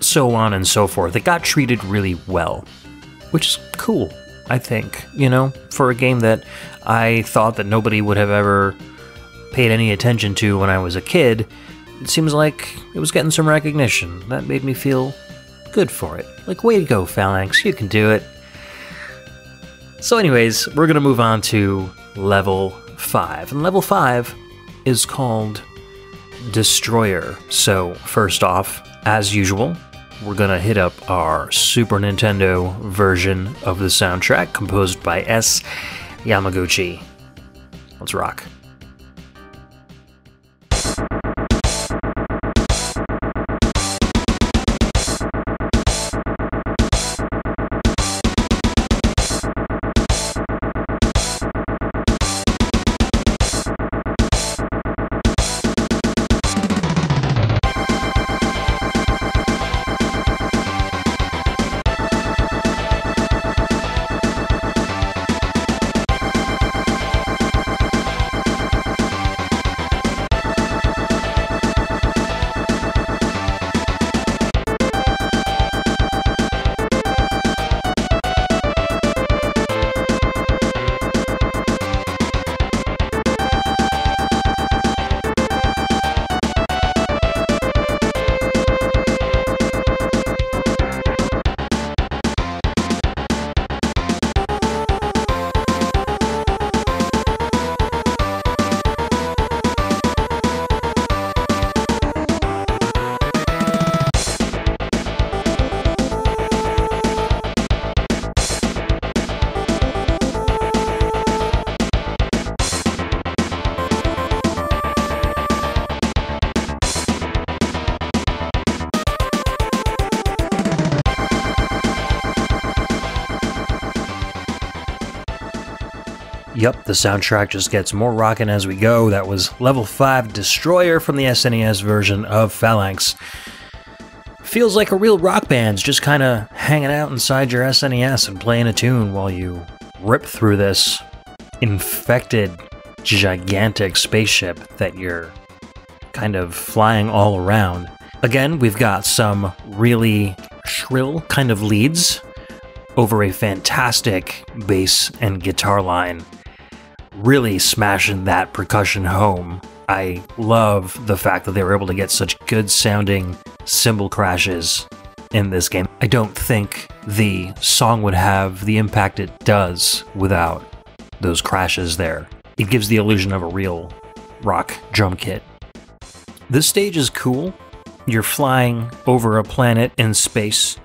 so on and so forth. It got treated really well, which is cool, I think, you know, for a game that I thought that nobody would have ever paid any attention to when I was a kid. It seems like it was getting some recognition. That made me feel good for it. Like, way to go, Phalanx, you can do it. So anyways, we're gonna move on to level 5. And level 5 is called Destroyer. So first off, as usual, we're gonna hit up our Super Nintendo version of the soundtrack composed by S. Yamaguchi. Let's rock. Yep, the soundtrack just gets more rockin' as we go. That was level 5 Destroyer from the SNES version of Phalanx. Feels like a real rock band's just kind of hanging out inside your SNES and playing a tune while you rip through this infected, gigantic spaceship that you're kind of flying all around. Again, we've got some really shrill kind of leads over a fantastic bass and guitar line. Really smashing that percussion home. I love the fact that they were able to get such good sounding cymbal crashes in this game. I don't think the song would have the impact it does without those crashes there. It gives the illusion of a real rock drum kit. This stage is cool. You're flying over a planet in space,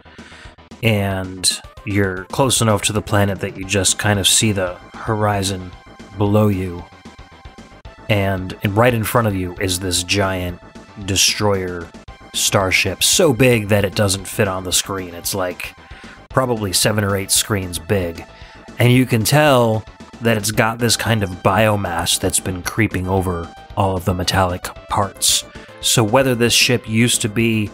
and you're close enough to the planet that you just kind of see the horizon below you, and right in front of you is this giant destroyer starship, so big that it doesn't fit on the screen. It's like probably 7 or 8 screens big, and you can tell that it's got this kind of biomass that's been creeping over all of the metallic parts. So whether this ship used to be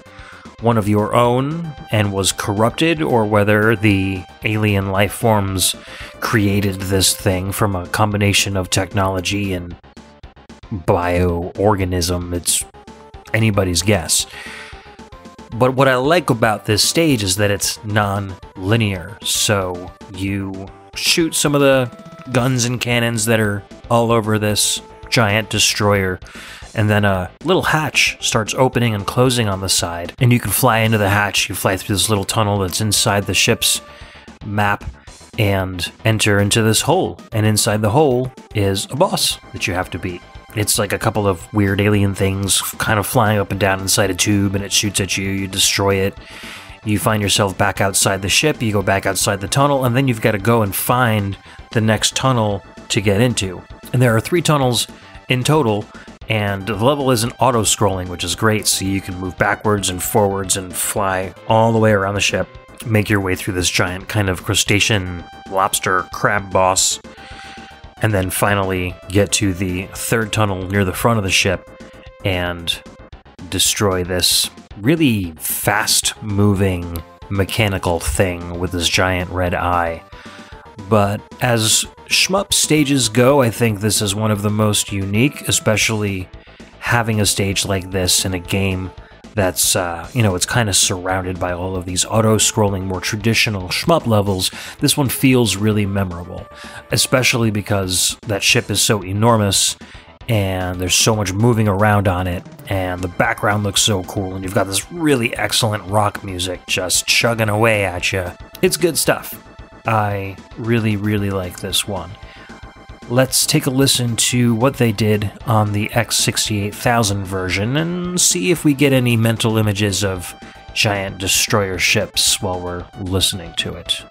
one of your own and was corrupted, or whether the alien life forms created this thing from a combination of technology and bioorganism, it's anybody's guess. But what I like about this stage is that it's non-linear, so you shoot some of the guns and cannons that are all over this giant destroyer, and then a little hatch starts opening and closing on the side, and you can fly into the hatch. You fly through this little tunnel that's inside the ship's map and enter into this hole, and inside the hole is a boss that you have to beat. It's like a couple of weird alien things kind of flying up and down inside a tube, and it shoots at you. You destroy it. You find yourself back outside the ship, you go back outside the tunnel, and then you've got to go and find the next tunnel to get into. And there are 3 tunnels in total, And the level isn't auto-scrolling, which is great, so you can move backwards and forwards and fly all the way around the ship, make your way through this giant kind of crustacean lobster crab boss, and then finally get to the third tunnel near the front of the ship and destroy this really fast-moving mechanical thing with this giant red eye. But as shmup stages go, I think this is one of the most unique, especially having a stage like this in a game that's, it's kind of surrounded by all of these auto-scrolling, more traditional shmup levels. This one feels really memorable, especially because that ship is so enormous and there's so much moving around on it, and the background looks so cool, and you've got this really excellent rock music just chugging away at you. It's good stuff. I really, really like this one. Let's take a listen to what they did on the X68000 version and see if we get any mental images of giant destroyer ships while we're listening to it.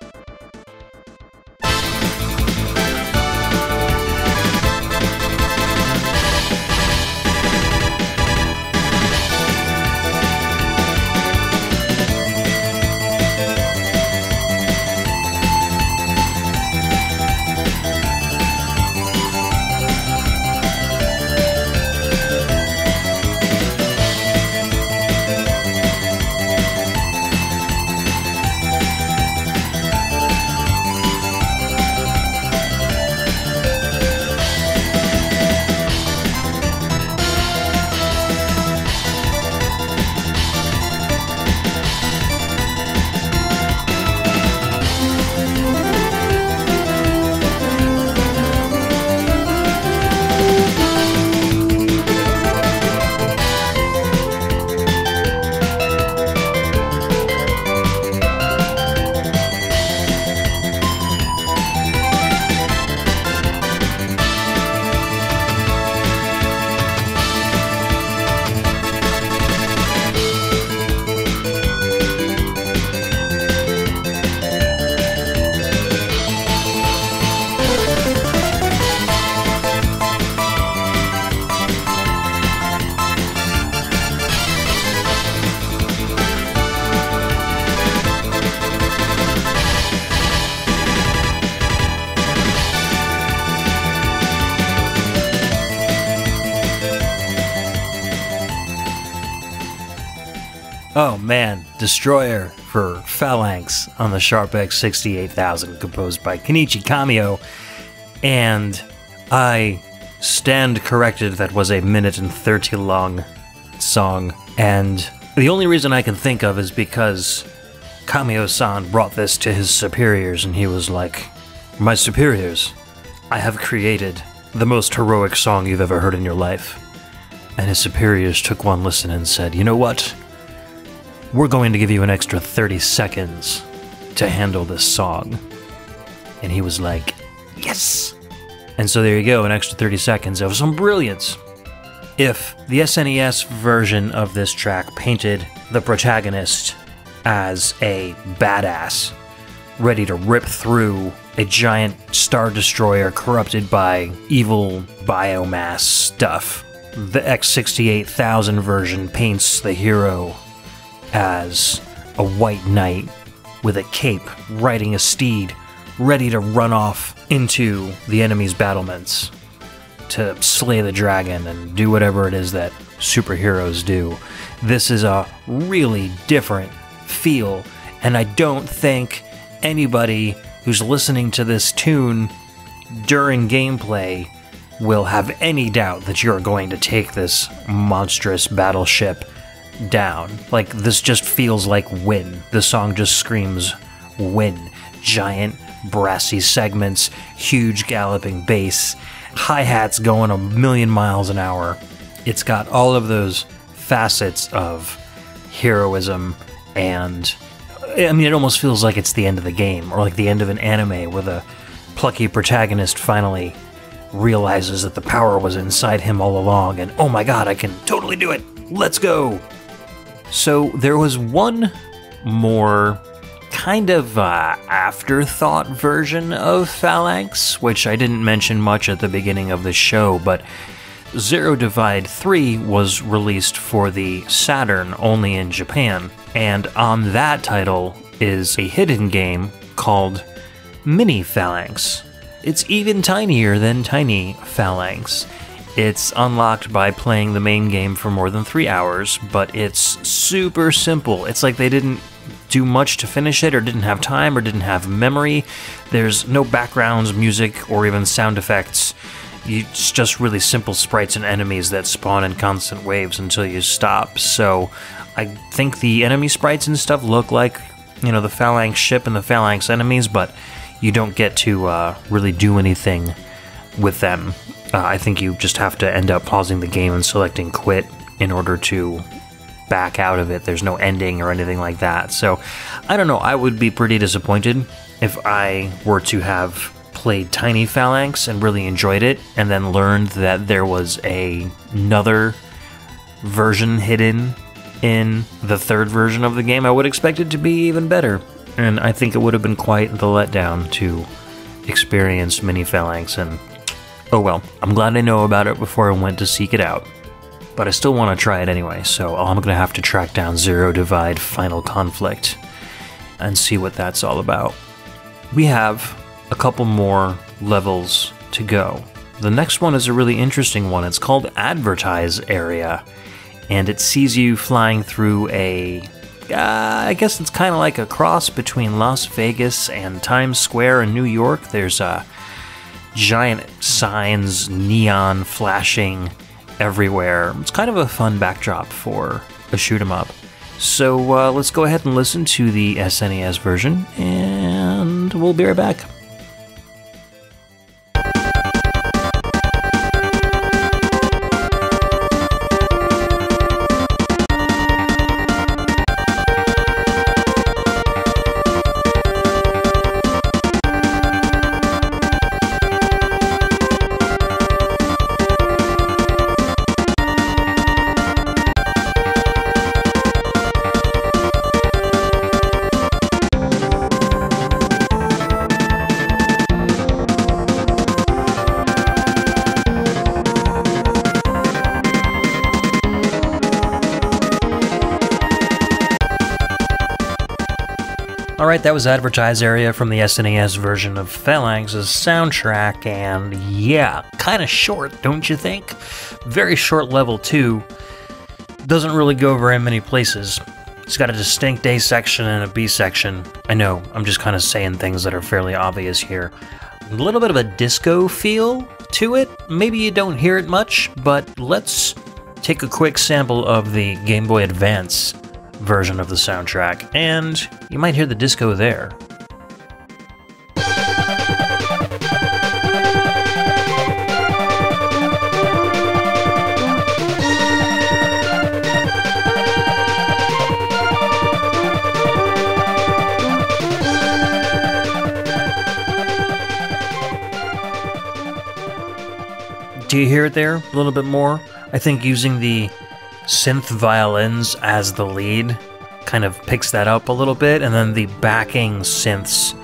Oh man, Destroyer for Phalanx on the Sharp X68000, composed by Kenichi Kamio, and I stand corrected, that was a 1:30 long song, and the only reason I can think of is because Kamio-san brought this to his superiors and he was like, "My superiors, I have created the most heroic song you've ever heard in your life." And his superiors took one listen and said, "You know what? We're going to give you an extra 30 seconds to handle this song." And he was like, "Yes!" And so there you go, an extra 30 seconds of some brilliance. If the SNES version of this track painted the protagonist as a badass, ready to rip through a giant star destroyer corrupted by evil biomass stuff, the X68000 version paints the hero as a white knight with a cape, riding a steed, ready to run off into the enemy's battlements to slay the dragon and do whatever it is that superheroes do. This is a really different feel, and I don't think anybody who's listening to this tune during gameplay will have any doubt that you're going to take this monstrous battleship down. Like, this just feels like win. The song just screams win. Giant brassy segments, huge galloping bass, hi-hats going a million miles an hour. It's got all of those facets of heroism, and I mean, it almost feels like it's the end of the game, or like the end of an anime where the plucky protagonist finally realizes that the power was inside him all along, and oh my god, I can totally do it! Let's go! So there was one more kind of afterthought version of Phalanx, which I didn't mention much at the beginning of the show, but Zero Divide 3 was released for the Saturn only in Japan, and on that title is a hidden game called Mini Phalanx. It's even tinier than Tiny Phalanx. It's unlocked by playing the main game for more than 3 hours, but it's super simple. It's like they didn't do much to finish it, or didn't have time, or didn't have memory. There's no backgrounds, music, or even sound effects. It's just really simple sprites and enemies that spawn in constant waves until you stop. So I think the enemy sprites and stuff look like, you know, the Phalanx ship and the Phalanx enemies, but you don't get to really do anything with them. I think you just have to end up pausing the game and selecting quit in order to back out of it. There's no ending or anything like that. So I don't know, I would be pretty disappointed if I were to have played Tiny Phalanx and really enjoyed it, and then learned that there was another version hidden in the third version of the game. I would expect it to be even better, and I think it would have been quite the letdown to experience Mini Phalanx, and oh well, I'm glad I know about it before I went to seek it out. But I still want to try it anyway, so I'm going to have to track down Zero Divide Final Conflict and see what that's all about. We have a couple more levels to go. The next one is a really interesting one. It's called Advertise Area, and it sees you flying through I guess it's kind of like a cross between Las Vegas and Times Square in New York. There's giant signs, neon flashing everywhere. It's kind of a fun backdrop for a shoot 'em up. So let's go ahead and listen to the SNES version, and we'll be right back. Alright, that was Advertise Area from the SNES version of Phalanx's soundtrack, and yeah, kinda short, don't you think? Very short level too. Doesn't really go very many places. It's got a distinct A section and a B section. I know, I'm just kinda saying things that are fairly obvious here. A little bit of a disco feel to it. Maybe you don't hear it much, but let's take a quick sample of the Game Boy Advance version of the soundtrack, and you might hear the disco there. Do you hear it there a little bit more? I think using the synth violins as the lead kind of picks that up a little bit, and then the backing synths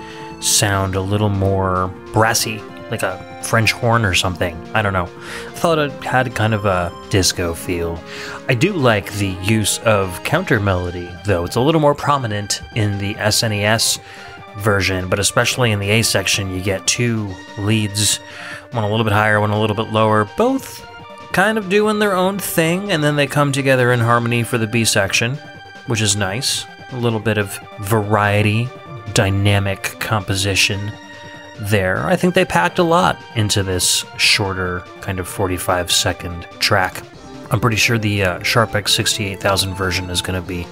sound a little more brassy, like a French horn or something. I don't know. I thought it had kind of a disco feel. I do like the use of counter melody, though. It's a little more prominent in the SNES version, but especially in the A section, you get two leads, one a little bit higher, one a little bit lower, both kind of doing their own thing, and then they come together in harmony for the B section, which is nice. A little bit of variety, dynamic composition there. I think they packed a lot into this shorter, kind of 45-second track. I'm pretty sure the Sharpex 68000 version is going to be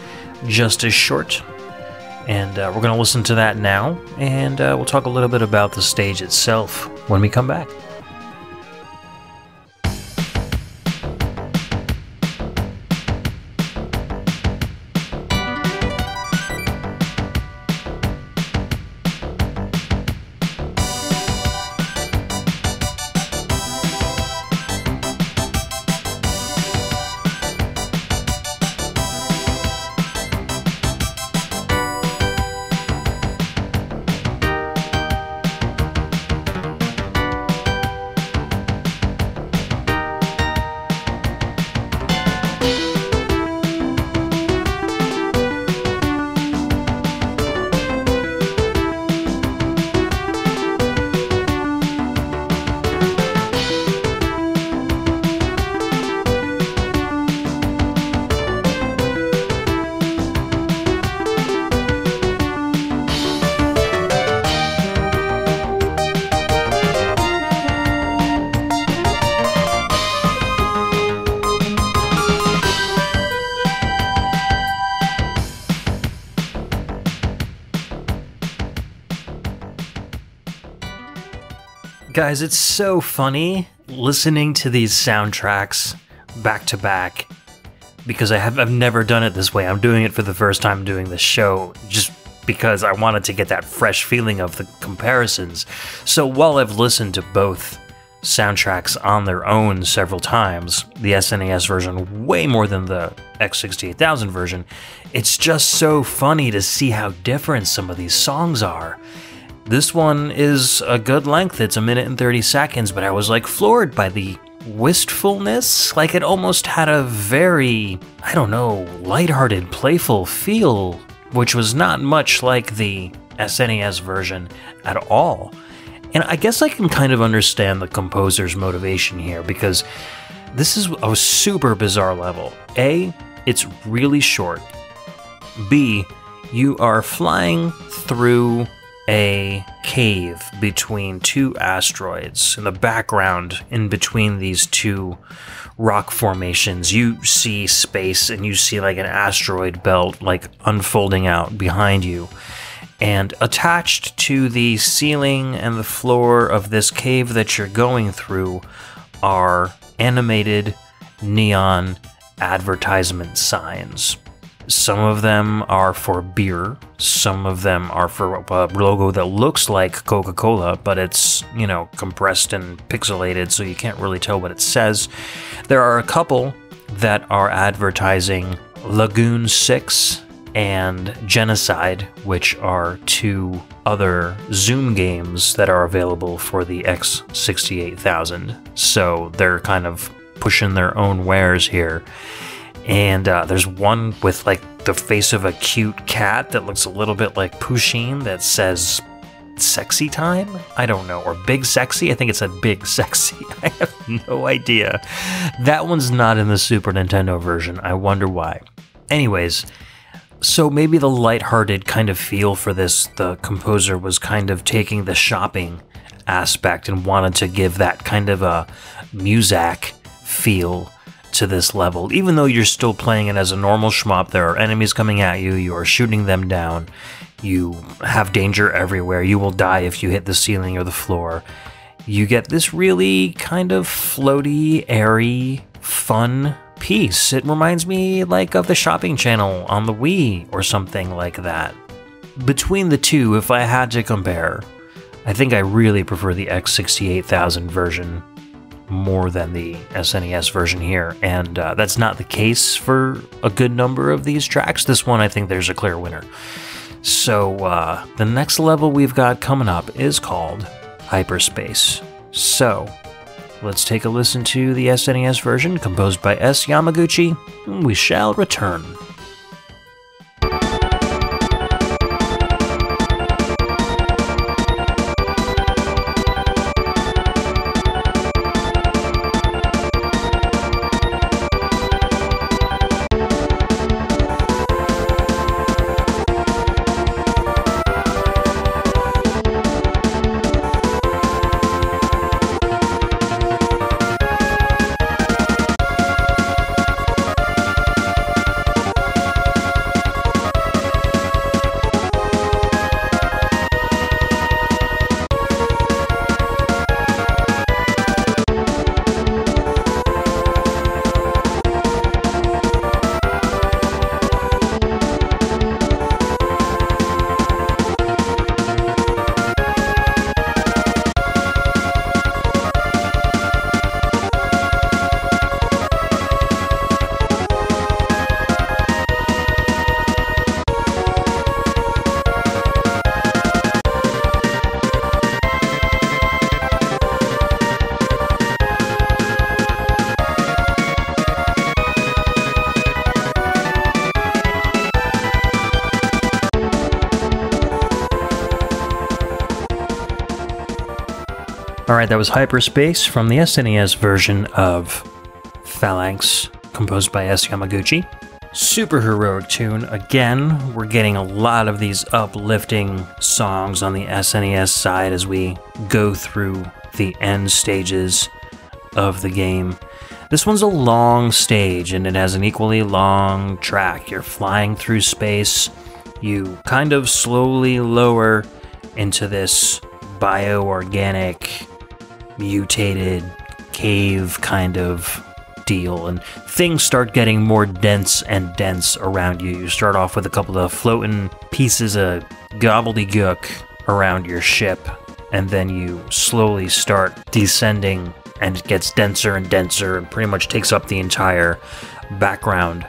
just as short. And we're going to listen to that now, and we'll talk a little bit about the stage itself when we come back. Guys, it's so funny listening to these soundtracks back to back because I've never done it this way. I'm doing it for the first time doing this show just because I wanted to get that fresh feeling of the comparisons. So while I've listened to both soundtracks on their own several times, the SNES version way more than the X68000 version, it's just so funny to see how different some of these songs are. This one is a good length, it's 1 minute and 30 seconds, but I was like floored by the wistfulness. Like it almost had a very, I don't know, lighthearted, playful feel, which was not much like the SNES version at all. And I guess I can kind of understand the composer's motivation here, because this is a super bizarre level. A, it's really short. B, you are flying through a cave between two asteroids. In the background, in between these two rock formations, you see space and you see like an asteroid belt like unfolding out behind you. And attached to the ceiling and the floor of this cave that you're going through are animated neon advertisement signs. Some of them are for beer, some of them are for a logo that looks like Coca-Cola, but it's, you know, compressed and pixelated, so you can't really tell what it says. There are a couple that are advertising Lagoon 6 and Genocide, which are two other Zoom games that are available for the X68000. So they're kind of pushing their own wares here. And there's one with like the face of a cute cat that looks a little bit like Pusheen that says Sexy Time? I don't know. Or Big Sexy? I think it said Big Sexy. I have no idea. That one's not in the Super Nintendo version. I wonder why. Anyways, so maybe the lighthearted kind of feel for this, the composer was kind of taking the shopping aspect and wanted to give that kind of a Muzak feel to this level. Even though you're still playing it as a normal shmup, there are enemies coming at you, you are shooting them down, you have danger everywhere, you will die if you hit the ceiling or the floor. You get this really kind of floaty, airy, fun piece. It reminds me like of the shopping channel on the Wii or something like that. Between the two, if I had to compare, I think I really prefer the X68000 version more than the SNES version here, and that's not the case for a good number of these tracks. This one, I think there's a clear winner. So the next level we've got coming up is called Hyperspace. So let's take a listen to the SNES version, composed by S. Yamaguchi. We shall return. Alright, that was Hyperspace from the SNES version of Phalanx, composed by S. Yamaguchi. Super heroic tune. Again, we're getting a lot of these uplifting songs on the SNES side as we go through the end stages of the game. This one's a long stage, and it has an equally long track. You're flying through space. You kind of slowly lower into this bioorganic mutated cave kind of deal, and things start getting more dense and dense around you. You start off with a couple of floating pieces of gobbledygook around your ship, and then you slowly start descending, and it gets denser and denser and pretty much takes up the entire background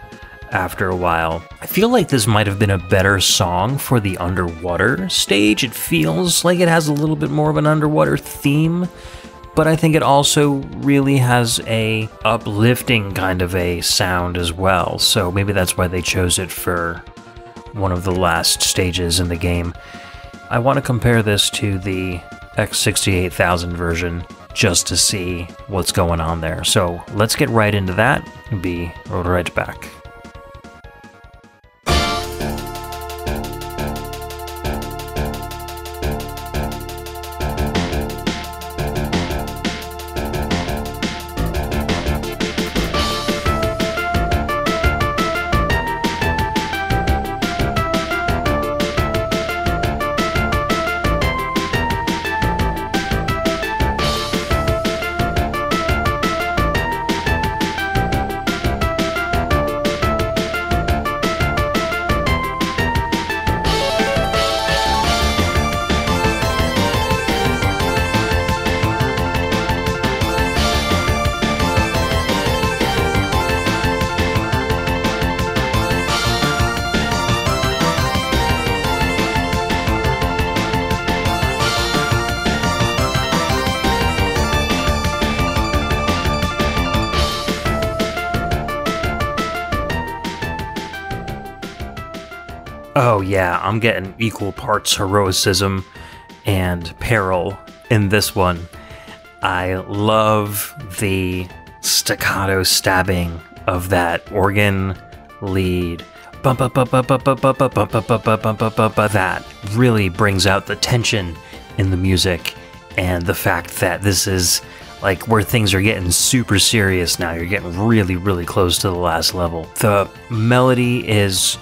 after a while. I feel like this might have been a better song for the underwater stage. It feels like it has a little bit more of an underwater theme, but I think it also really has a uplifting kind of a sound as well, so maybe that's why they chose it for one of the last stages in the game. I want to compare this to the X68000 version just to see what's going on there. So let's get right into that and be right back. Oh yeah, I'm getting equal parts heroicism and peril in this one. I love the staccato stabbing of that organ lead. That really brings out the tension in the music, and the fact that this is like where things are getting super serious now. You're getting really, really close to the last level. The melody is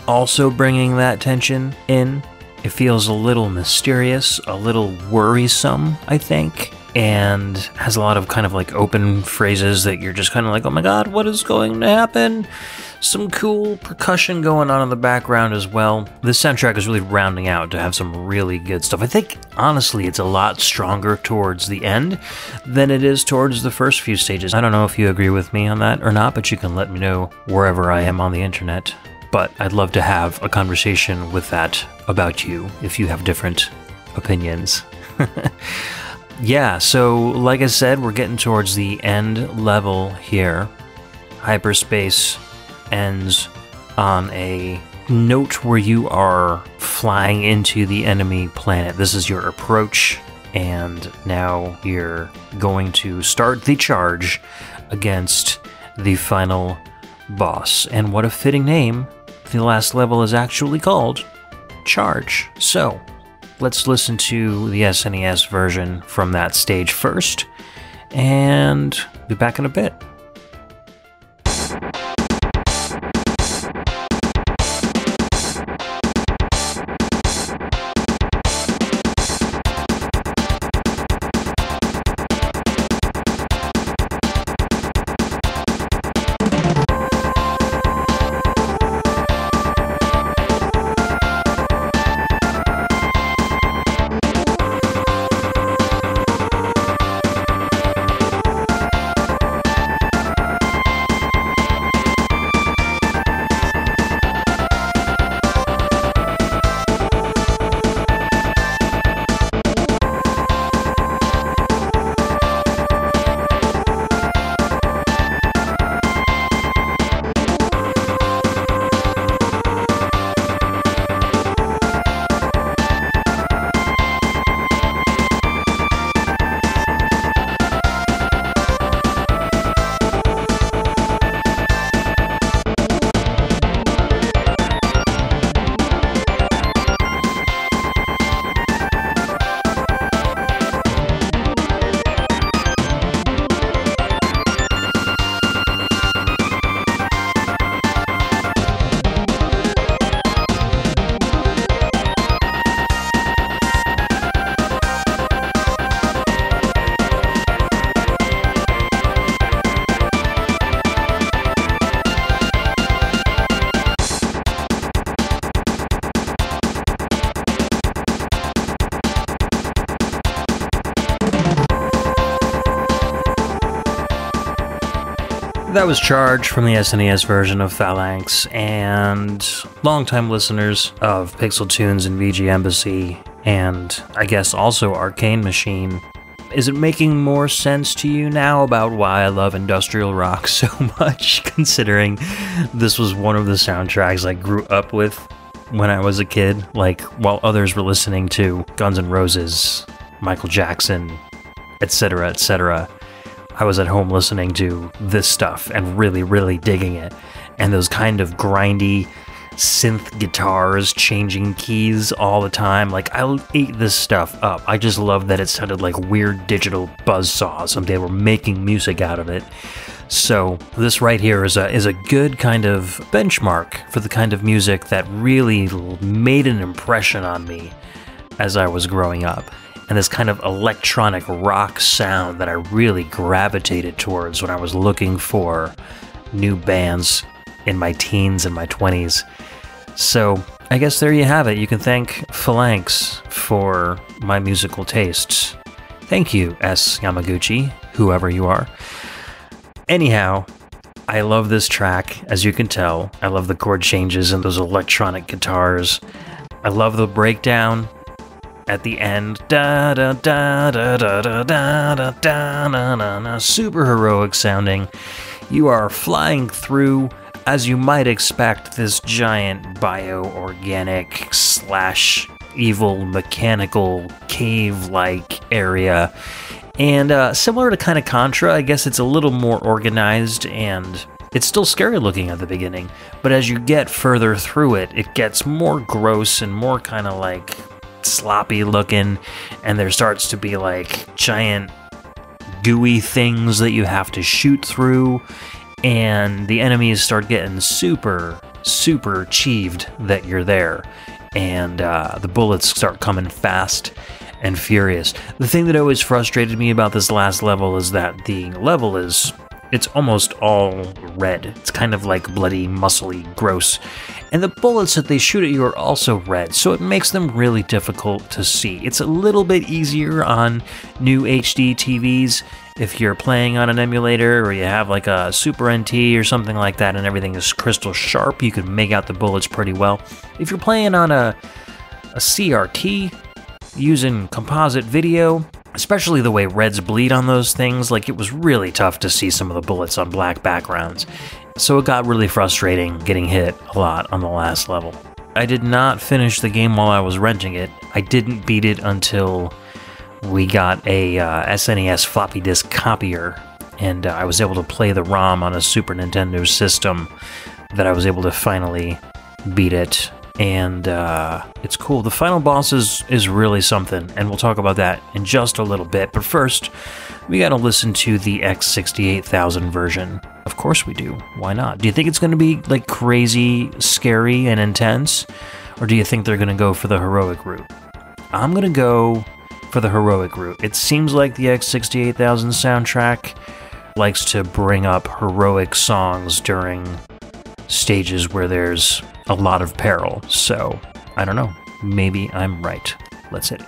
also bringing that tension in. It feels a little mysterious, a little worrisome, I think, and has a lot of kind of like open phrases that you're just kind of like, oh my god, what is going to happen? Some cool percussion going on in the background as well. This soundtrack is really rounding out to have some really good stuff. I think, honestly, it's a lot stronger towards the end than it is towards the first few stages. I don't know if you agree with me on that or not, but you can let me know wherever I am on the internet. But I'd love to have a conversation with that about you if you have different opinions. Yeah, so like I said, we're getting towards the end level here. Hyperspace ends on a note where you are flying into the enemy planet. This is your approach, and now you're going to start the charge against the final boss. And what a fitting name. The last level is actually called Charge. So, let's listen to the SNES version from that stage first, and be back in a bit. That was Charge from the SNES version of Phalanx, and longtime listeners of Pixel Tunes and VGMbassy, and I guess also Arcane Machine, is it making more sense to you now about why I love industrial rock so much, considering this was one of the soundtracks I grew up with when I was a kid, like while others were listening to Guns N' Roses, Michael Jackson, etc., etc. I was at home listening to this stuff and really, really digging it. And those kind of grindy synth guitars changing keys all the time. Like, I ate this stuff up. I just love that it sounded like weird digital buzzsaws and they were making music out of it. So this right here is a good kind of benchmark for the kind of music that really made an impression on me as I was growing up. And this kind of electronic rock sound that I really gravitated towards when I was looking for new bands in my teens and my 20s. So I guess there you have it. You can thank Phalanx for my musical tastes. Thank you, S. Yamaguchi, whoever you are. Anyhow, I love this track, as you can tell. I love the chord changes and those electronic guitars. I love the breakdown at the end, da da da da da da da da da na na na, super heroic sounding. You are flying through, as you might expect, this giant bio-organic slash evil mechanical cave-like area. And similar to kind of Contra, I guess it's a little more organized and it's still scary looking at the beginning. But as you get further through it, it gets more gross and more kind of like sloppy looking, and there starts to be like giant gooey things that you have to shoot through, and the enemies start getting super cheeved that you're there, and the bullets start coming fast and furious. The thing that always frustrated me about this last level is that the level it's almost all red. It's kind of like bloody, muscly, gross. And the bullets that they shoot at you are also red, so it makes them really difficult to see. It's a little bit easier on new HD TVs if you're playing on an emulator or you have like a Super NT or something like that and everything is crystal sharp. You can make out the bullets pretty well. If you're playing on a CRT using composite video, especially the way reds bleed on those things, like it was really tough to see some of the bullets on black backgrounds. So it got really frustrating getting hit a lot on the last level. I did not finish the game while I was renting it. I didn't beat it until we got a SNES floppy disk copier, and I was able to play the ROM on a Super Nintendo system that I was able to finally beat it. And it's cool. The final boss is really something, and we'll talk about that in just a little bit. But first, we gotta listen to the X68000 version. Of course we do. Why not? Do you think it's gonna be like crazy, scary, and intense? Or do you think they're gonna go for the heroic route? I'm gonna go for the heroic route. It seems like the X68000 soundtrack likes to bring up heroic songs during stages where there's a lot of peril, so I don't know. Maybe I'm right. Let's hit it.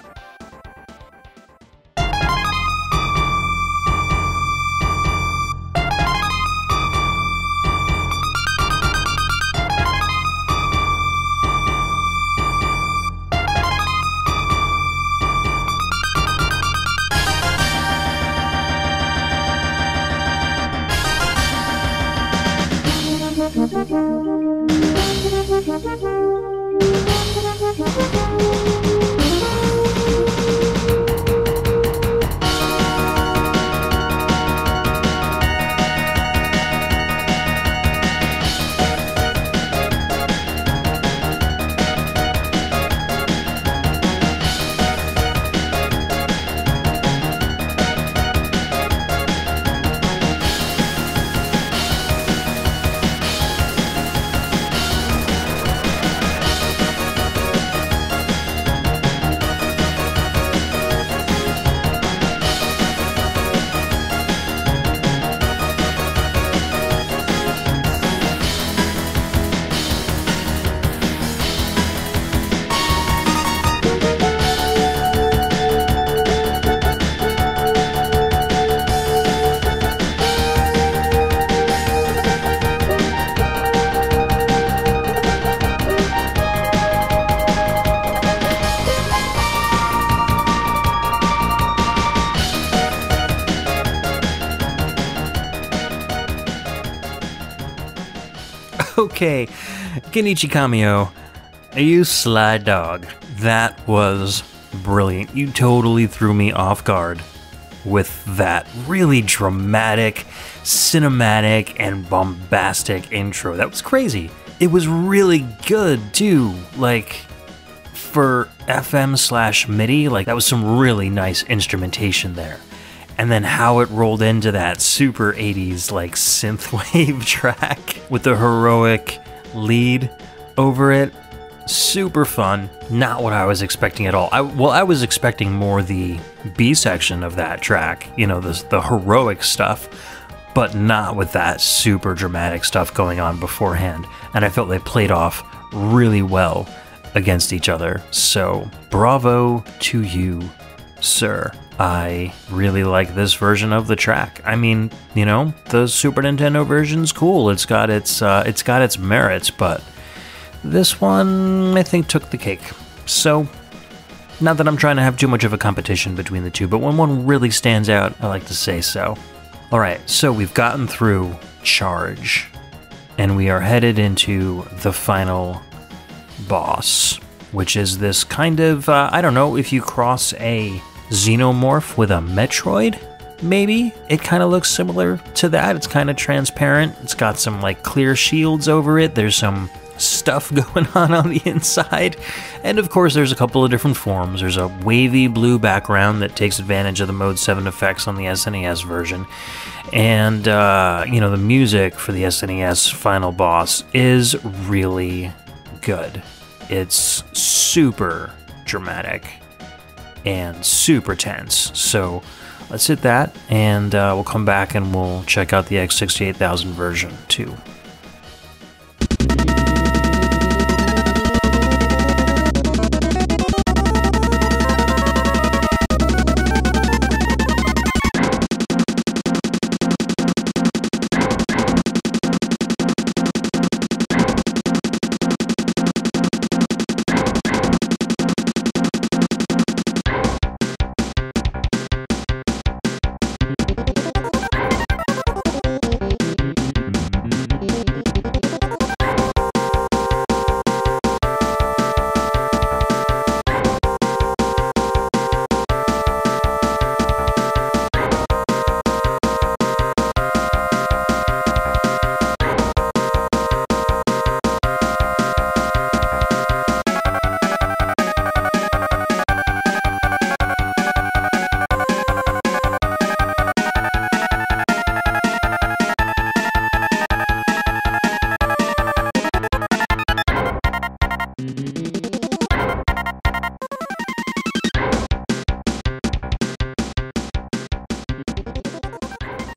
Okay, Genichi Kamio, you sly dog. That was brilliant. You totally threw me off guard with that really dramatic, cinematic, and bombastic intro. That was crazy. It was really good, too. Like, for FM/MIDI, like, that was some really nice instrumentation there. And then how it rolled into that super 80s, like, synthwave track with the heroic lead over it. Super fun. Not what I was expecting at all. I was expecting more the B section of that track, you know, the heroic stuff, but not with that super dramatic stuff going on beforehand. And I felt they played off really well against each other. So bravo to you, sir. I really like this version of the track. I mean, you know, the Super Nintendo version's cool. It's got its merits, but this one, I think, took the cake. So, not that I'm trying to have too much of a competition between the two, but when one really stands out, I like to say so. Alright, so we've gotten through Charge, and we are headed into the final boss, which is this kind of, I don't know, if you cross a Xenomorph with a Metroid, maybe? It kind of looks similar to that. It's kind of transparent. It's got some, like, clear shields over it. There's some stuff going on the inside, and of course there's a couple of different forms. There's a wavy blue background that takes advantage of the Mode 7 effects on the SNES version, and you know, the music for the SNES final boss is really good. It's super dramatic and super tense, so let's hit that, and we'll come back and we'll check out the X68000 version too.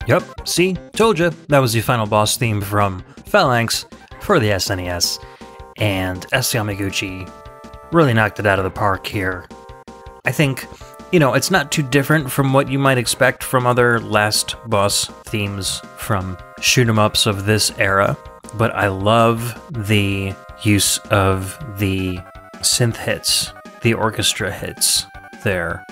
Yep, see? Told ya. That was the final boss theme from Phalanx for the SNES. And S. Yamaguchi really knocked it out of the park here. I think, you know, it's not too different from what you might expect from other last boss themes from shoot-em-ups of this era, but I love the use of the synth hits, the orchestra hits there.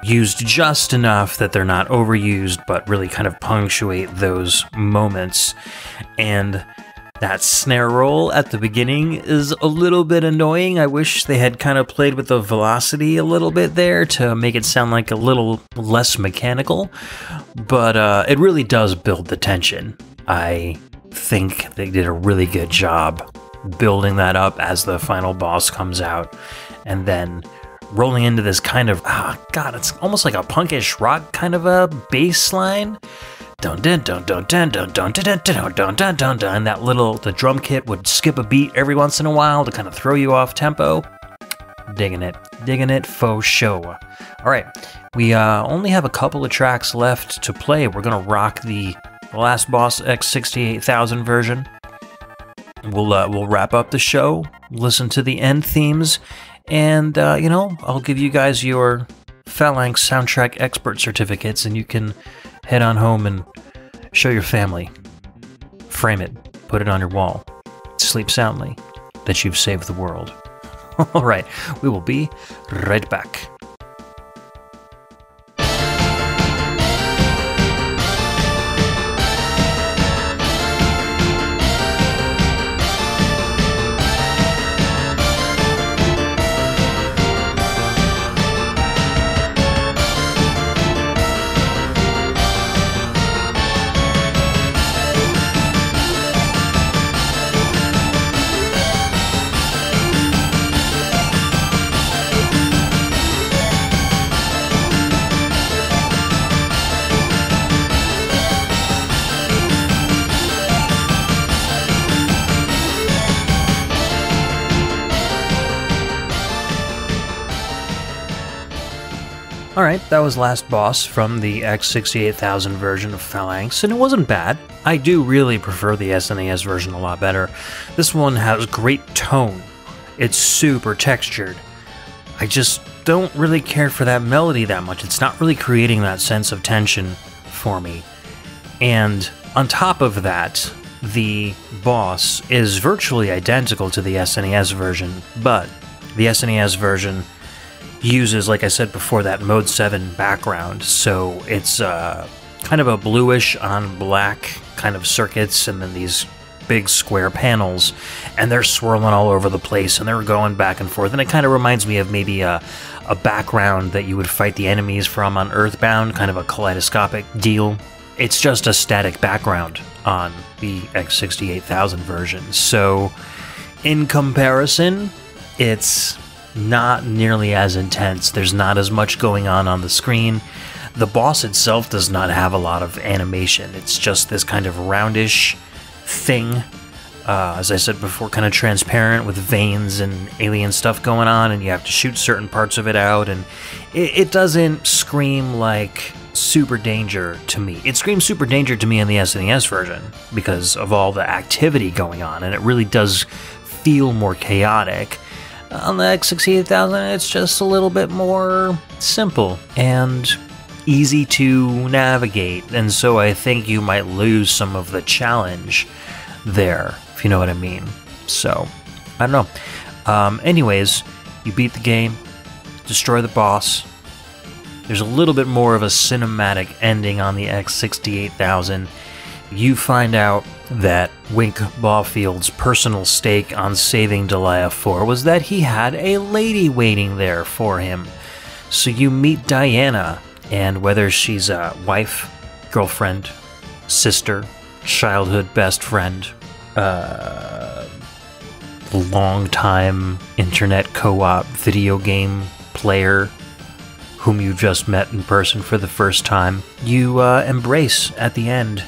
Used just enough that they're not overused, but really kind of punctuate those moments. And that snare roll at the beginning is a little bit annoying. I wish they had kind of played with the velocity a little bit there to make it sound like a little less mechanical, but it really does build the tension. I think they did a really good job building that up as the final boss comes out, and then rolling into this kind of, God, it's almost like a punkish rock kind of a bass line. Dun dun dun dun dun dun dun dun dun dun dun dun dun. And that the drum kit would skip a beat every once in a while to kind of throw you off tempo. Digging it faux show. All right, we only have a couple of tracks left to play. We're gonna rock the last boss X68000 version. We'll wrap up the show, listen to the end themes, and you know, I'll give you guys your Phalanx soundtrack expert certificates, and you can head on home and show your family. Frame it, put it on your wall. Sleep soundly, that you've saved the world. All right, we will be right back. Alright, that was Last Boss from the X68000 version of Phalanx, and it wasn't bad. I do really prefer the SNES version a lot better. This one has great tone. It's super textured. I just don't really care for that melody that much. It's not really creating that sense of tension for me. And on top of that, the boss is virtually identical to the SNES version, but the SNES version uses, like I said before, that Mode 7 background, so it's kind of a bluish on black kind of circuits, and then these big square panels, and they're swirling all over the place, and they're going back and forth, and it kind of reminds me of maybe a background that you would fight the enemies from on Earthbound, kind of a kaleidoscopic deal. It's just a static background on the X68000 version, so in comparison, it's not nearly as intense. There's not as much going on the screen. The boss itself does not have a lot of animation. It's just this kind of roundish thing, as I said before, kind of transparent with veins and alien stuff going on, and you have to shoot certain parts of it out, and it doesn't scream like Super Danger to me. It screams Super Danger to me in the SNES version because of all the activity going on, and it really does feel more chaotic. On the X68000, it's just a little bit more simple and easy to navigate, and so I think you might lose some of the challenge there, if you know what I mean. So, I don't know. Anyways, you beat the game, destroy the boss. There's a little bit more of a cinematic ending on the X68000. You find out that Wink Ballfield's personal stake on saving Delia 4 was that he had a lady waiting there for him. So you meet Diana, and whether she's a wife, girlfriend, sister, childhood best friend, long-time internet co-op video game player whom you just met in person for the first time, you embrace at the end.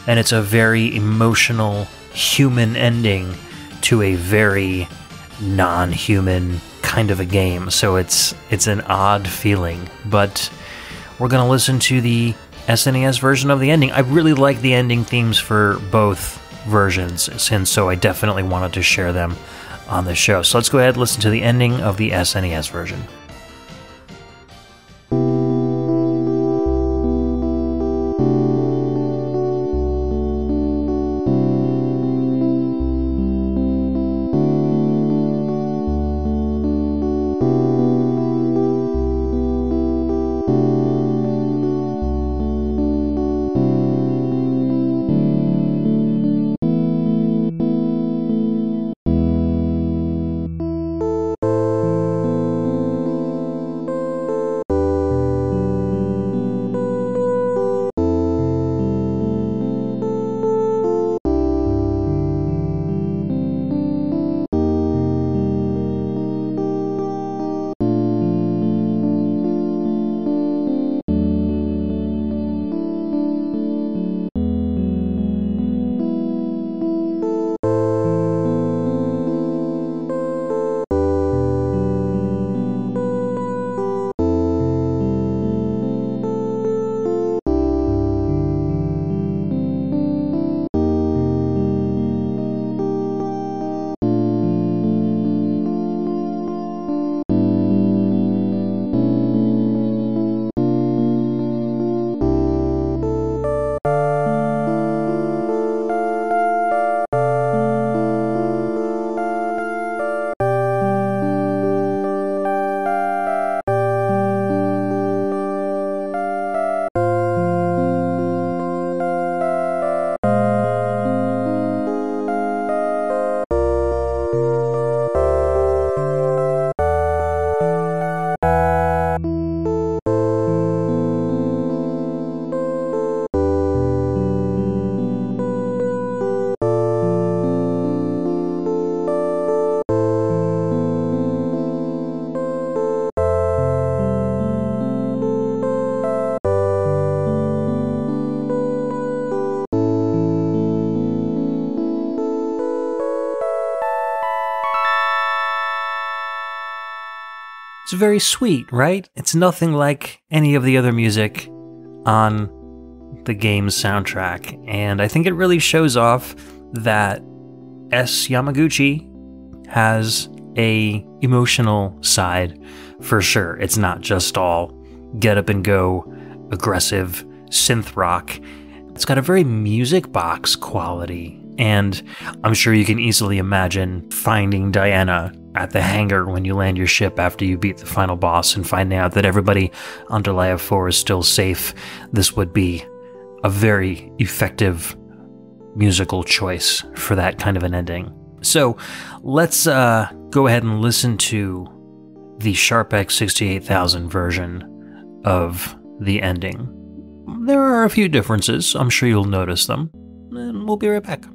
And it's a very emotional, human ending to a very non-human kind of a game. So it's an odd feeling. But we're going to listen to the SNES version of the ending. I really like the ending themes for both versions, and so I definitely wanted to share them on the show. So let's go ahead and listen to the ending of the SNES version. It's very sweet, right? It's nothing like any of the other music on the game's soundtrack, and I think it really shows off that S. Yamaguchi has a emotional side for sure. It's not just all get up and go aggressive synth rock. It's got a very music box quality, and I'm sure you can easily imagine finding Diana at the hangar when you land your ship after you beat the final boss and finding out that everybody on Delaya 4 is still safe. This would be a very effective musical choice for that kind of an ending. So let's go ahead and listen to the SharpX 68000 version of the ending. There are a few differences, I'm sure you'll notice them, and we'll be right back.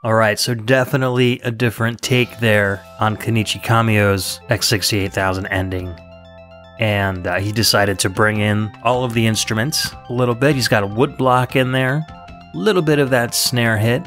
Alright, so definitely a different take there on Kenichi Kamio's X68000 ending. And he decided to bring in all of the instruments a little bit. He's got a wood block in there, a little bit of that snare hit,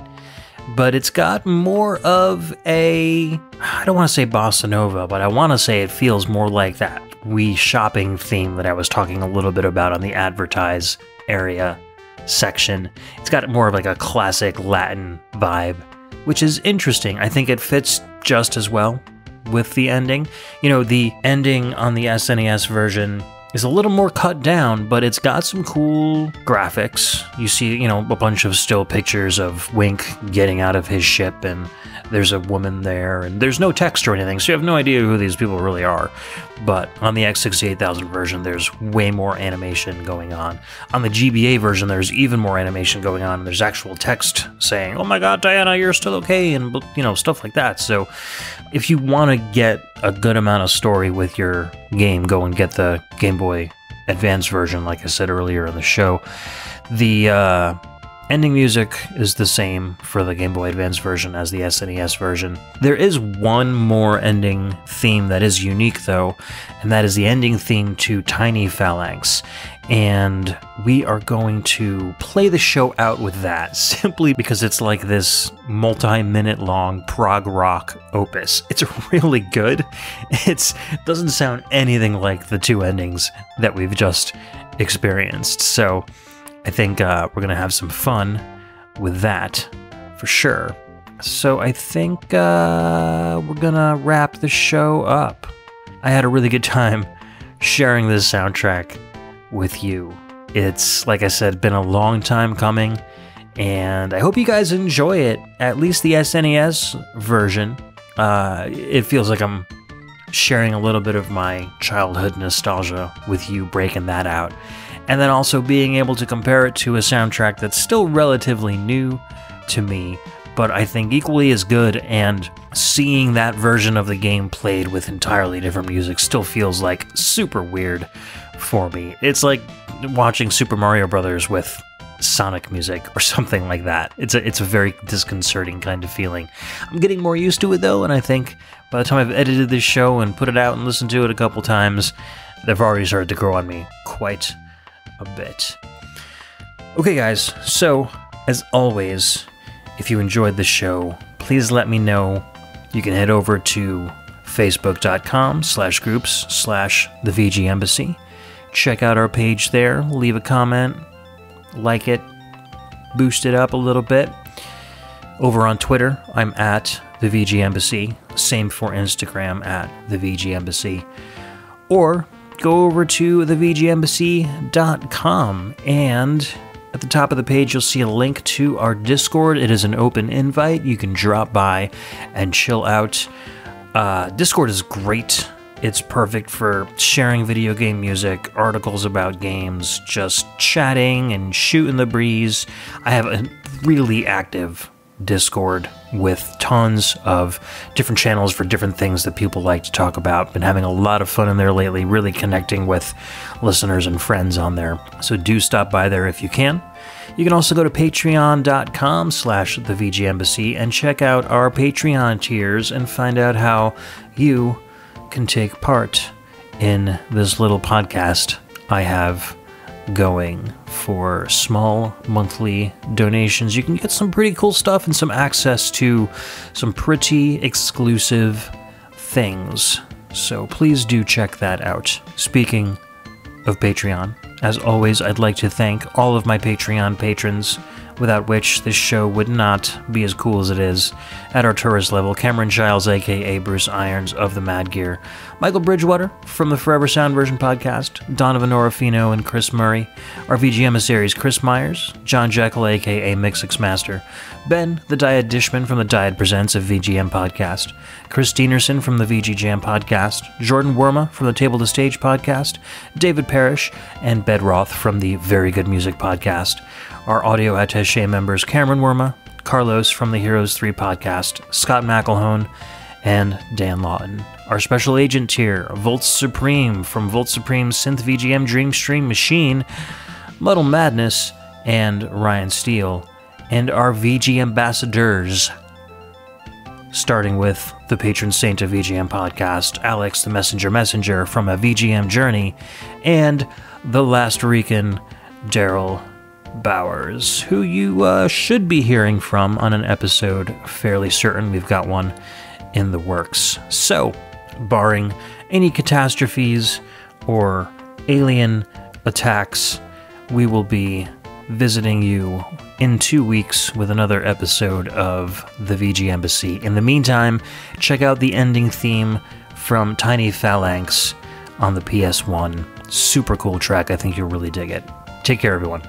but it's got more of a, I don't want to say bossa nova, but I want to say it feels more like that Wii shopping theme that I was talking a little bit about on the advertise area section. It's got more of like a classic Latin vibe, which is interesting. I think it fits just as well with the ending. You know, the ending on the SNES version is a little more cut down, but it's got some cool graphics. You see, you know, a bunch of still pictures of Wink getting out of his ship, and there's a woman there, and there's no text or anything, so you have no idea who these people really are. But on the X68000 version, there's way more animation going on. On the GBA version, there's even more animation going on, and there's actual text saying, "Oh my god, Diana, you're still okay," and, you know, stuff like that. So if you want to get a good amount of story with your game, go and get the Game Boy Advance version, like I said earlier in the show. The ending music is the same for the Game Boy Advance version as the SNES version. There is one more ending theme that is unique, though, and that is the ending theme to Tiny Phalanx. And we are going to play the show out with that, simply because it's like this multi-minute long prog rock opus. It's really good. It doesn't sound anything like the two endings that we've just experienced. So I think we're going to have some fun with that for sure. So I think we're going to wrap the show up. I had a really good time sharing this soundtrack with you. It's, like I said, been a long time coming, and I hope you guys enjoy it, at least the SNES version. It feels like I'm sharing a little bit of my childhood nostalgia with you, breaking that out, and then also being able to compare it to a soundtrack that's still relatively new to me, but I think equally as good, and seeing that version of the game played with entirely different music still feels like super weird for me. It's like watching Super Mario Brothers with Sonic music or something like that. It's a very disconcerting kind of feeling. I'm getting more used to it though, and I think by the time I've edited this show and put it out and listened to it a couple times, they've already started to grow on me quite a bit. Okay guys, so as always, if you enjoyed the show, please let me know. You can head over to facebook.com/groups/the VGMbassy. Check out our page there, leave a comment, like it, boost it up a little bit. Over on Twitter, I'm at the VGMbassy. Same for Instagram, at the VGMbassy. Or go over to thevgembassy.com, and at the top of the page you'll see a link to our Discord. It is an open invite. You can drop by and chill out. Discord is great. It's perfect for sharing video game music, articles about games, just chatting and shooting the breeze. I have a really active Discord with tons of different channels for different things that people like to talk about. Been having a lot of fun in there lately, really connecting with listeners and friends on there. So do stop by there if you can. You can also go to patreon.com/thevgembassy and check out our Patreon tiers and find out how you can take part in this little podcast I have going. For small monthly donations, you can get some pretty cool stuff and some access to some pretty exclusive things. So please do check that out. Speaking of Patreon, as always, I'd like to thank all of my Patreon patrons, without which this show would not be as cool as it is. At our tourist level, Cameron Giles, aka Bruce Irons of the Mad Gear, Michael Bridgewater from the Forever Sound Version podcast, Donovan Orofino and Chris Murray, our VG emissaries Chris Myers, John Jekyll, aka Mixix Master, Ben, the Dyad Dishman from the Dyad Presents of VGM podcast, Chris Steenerson from the VG Jam podcast, Jordan Worma from the Table to Stage podcast, David Parrish, and Bed Roth from the Very Good Music podcast. Our audio attaché members Cameron Worma, Carlos from the Heroes 3 podcast, Scott McElhone, and Dan Lawton. Our special agent tier, Volt Supreme from Volt Supreme's Synth VGM Dream Stream Machine, Muddle Madness, and Ryan Steele. And our VG ambassadors, starting with the patron saint of VGM podcast, Alex the Messenger from a VGM Journey, and the last Rican, Daryl Bowers, who you should be hearing from on an episode. Fairly certain we've got one in the works. So, barring any catastrophes or alien attacks, we will be visiting you in 2 weeks with another episode of the VGMbassy. In the meantime, check out the ending theme from Tiny Phalanx on the PS1. Super cool track. I think you'll really dig it. Take care, everyone.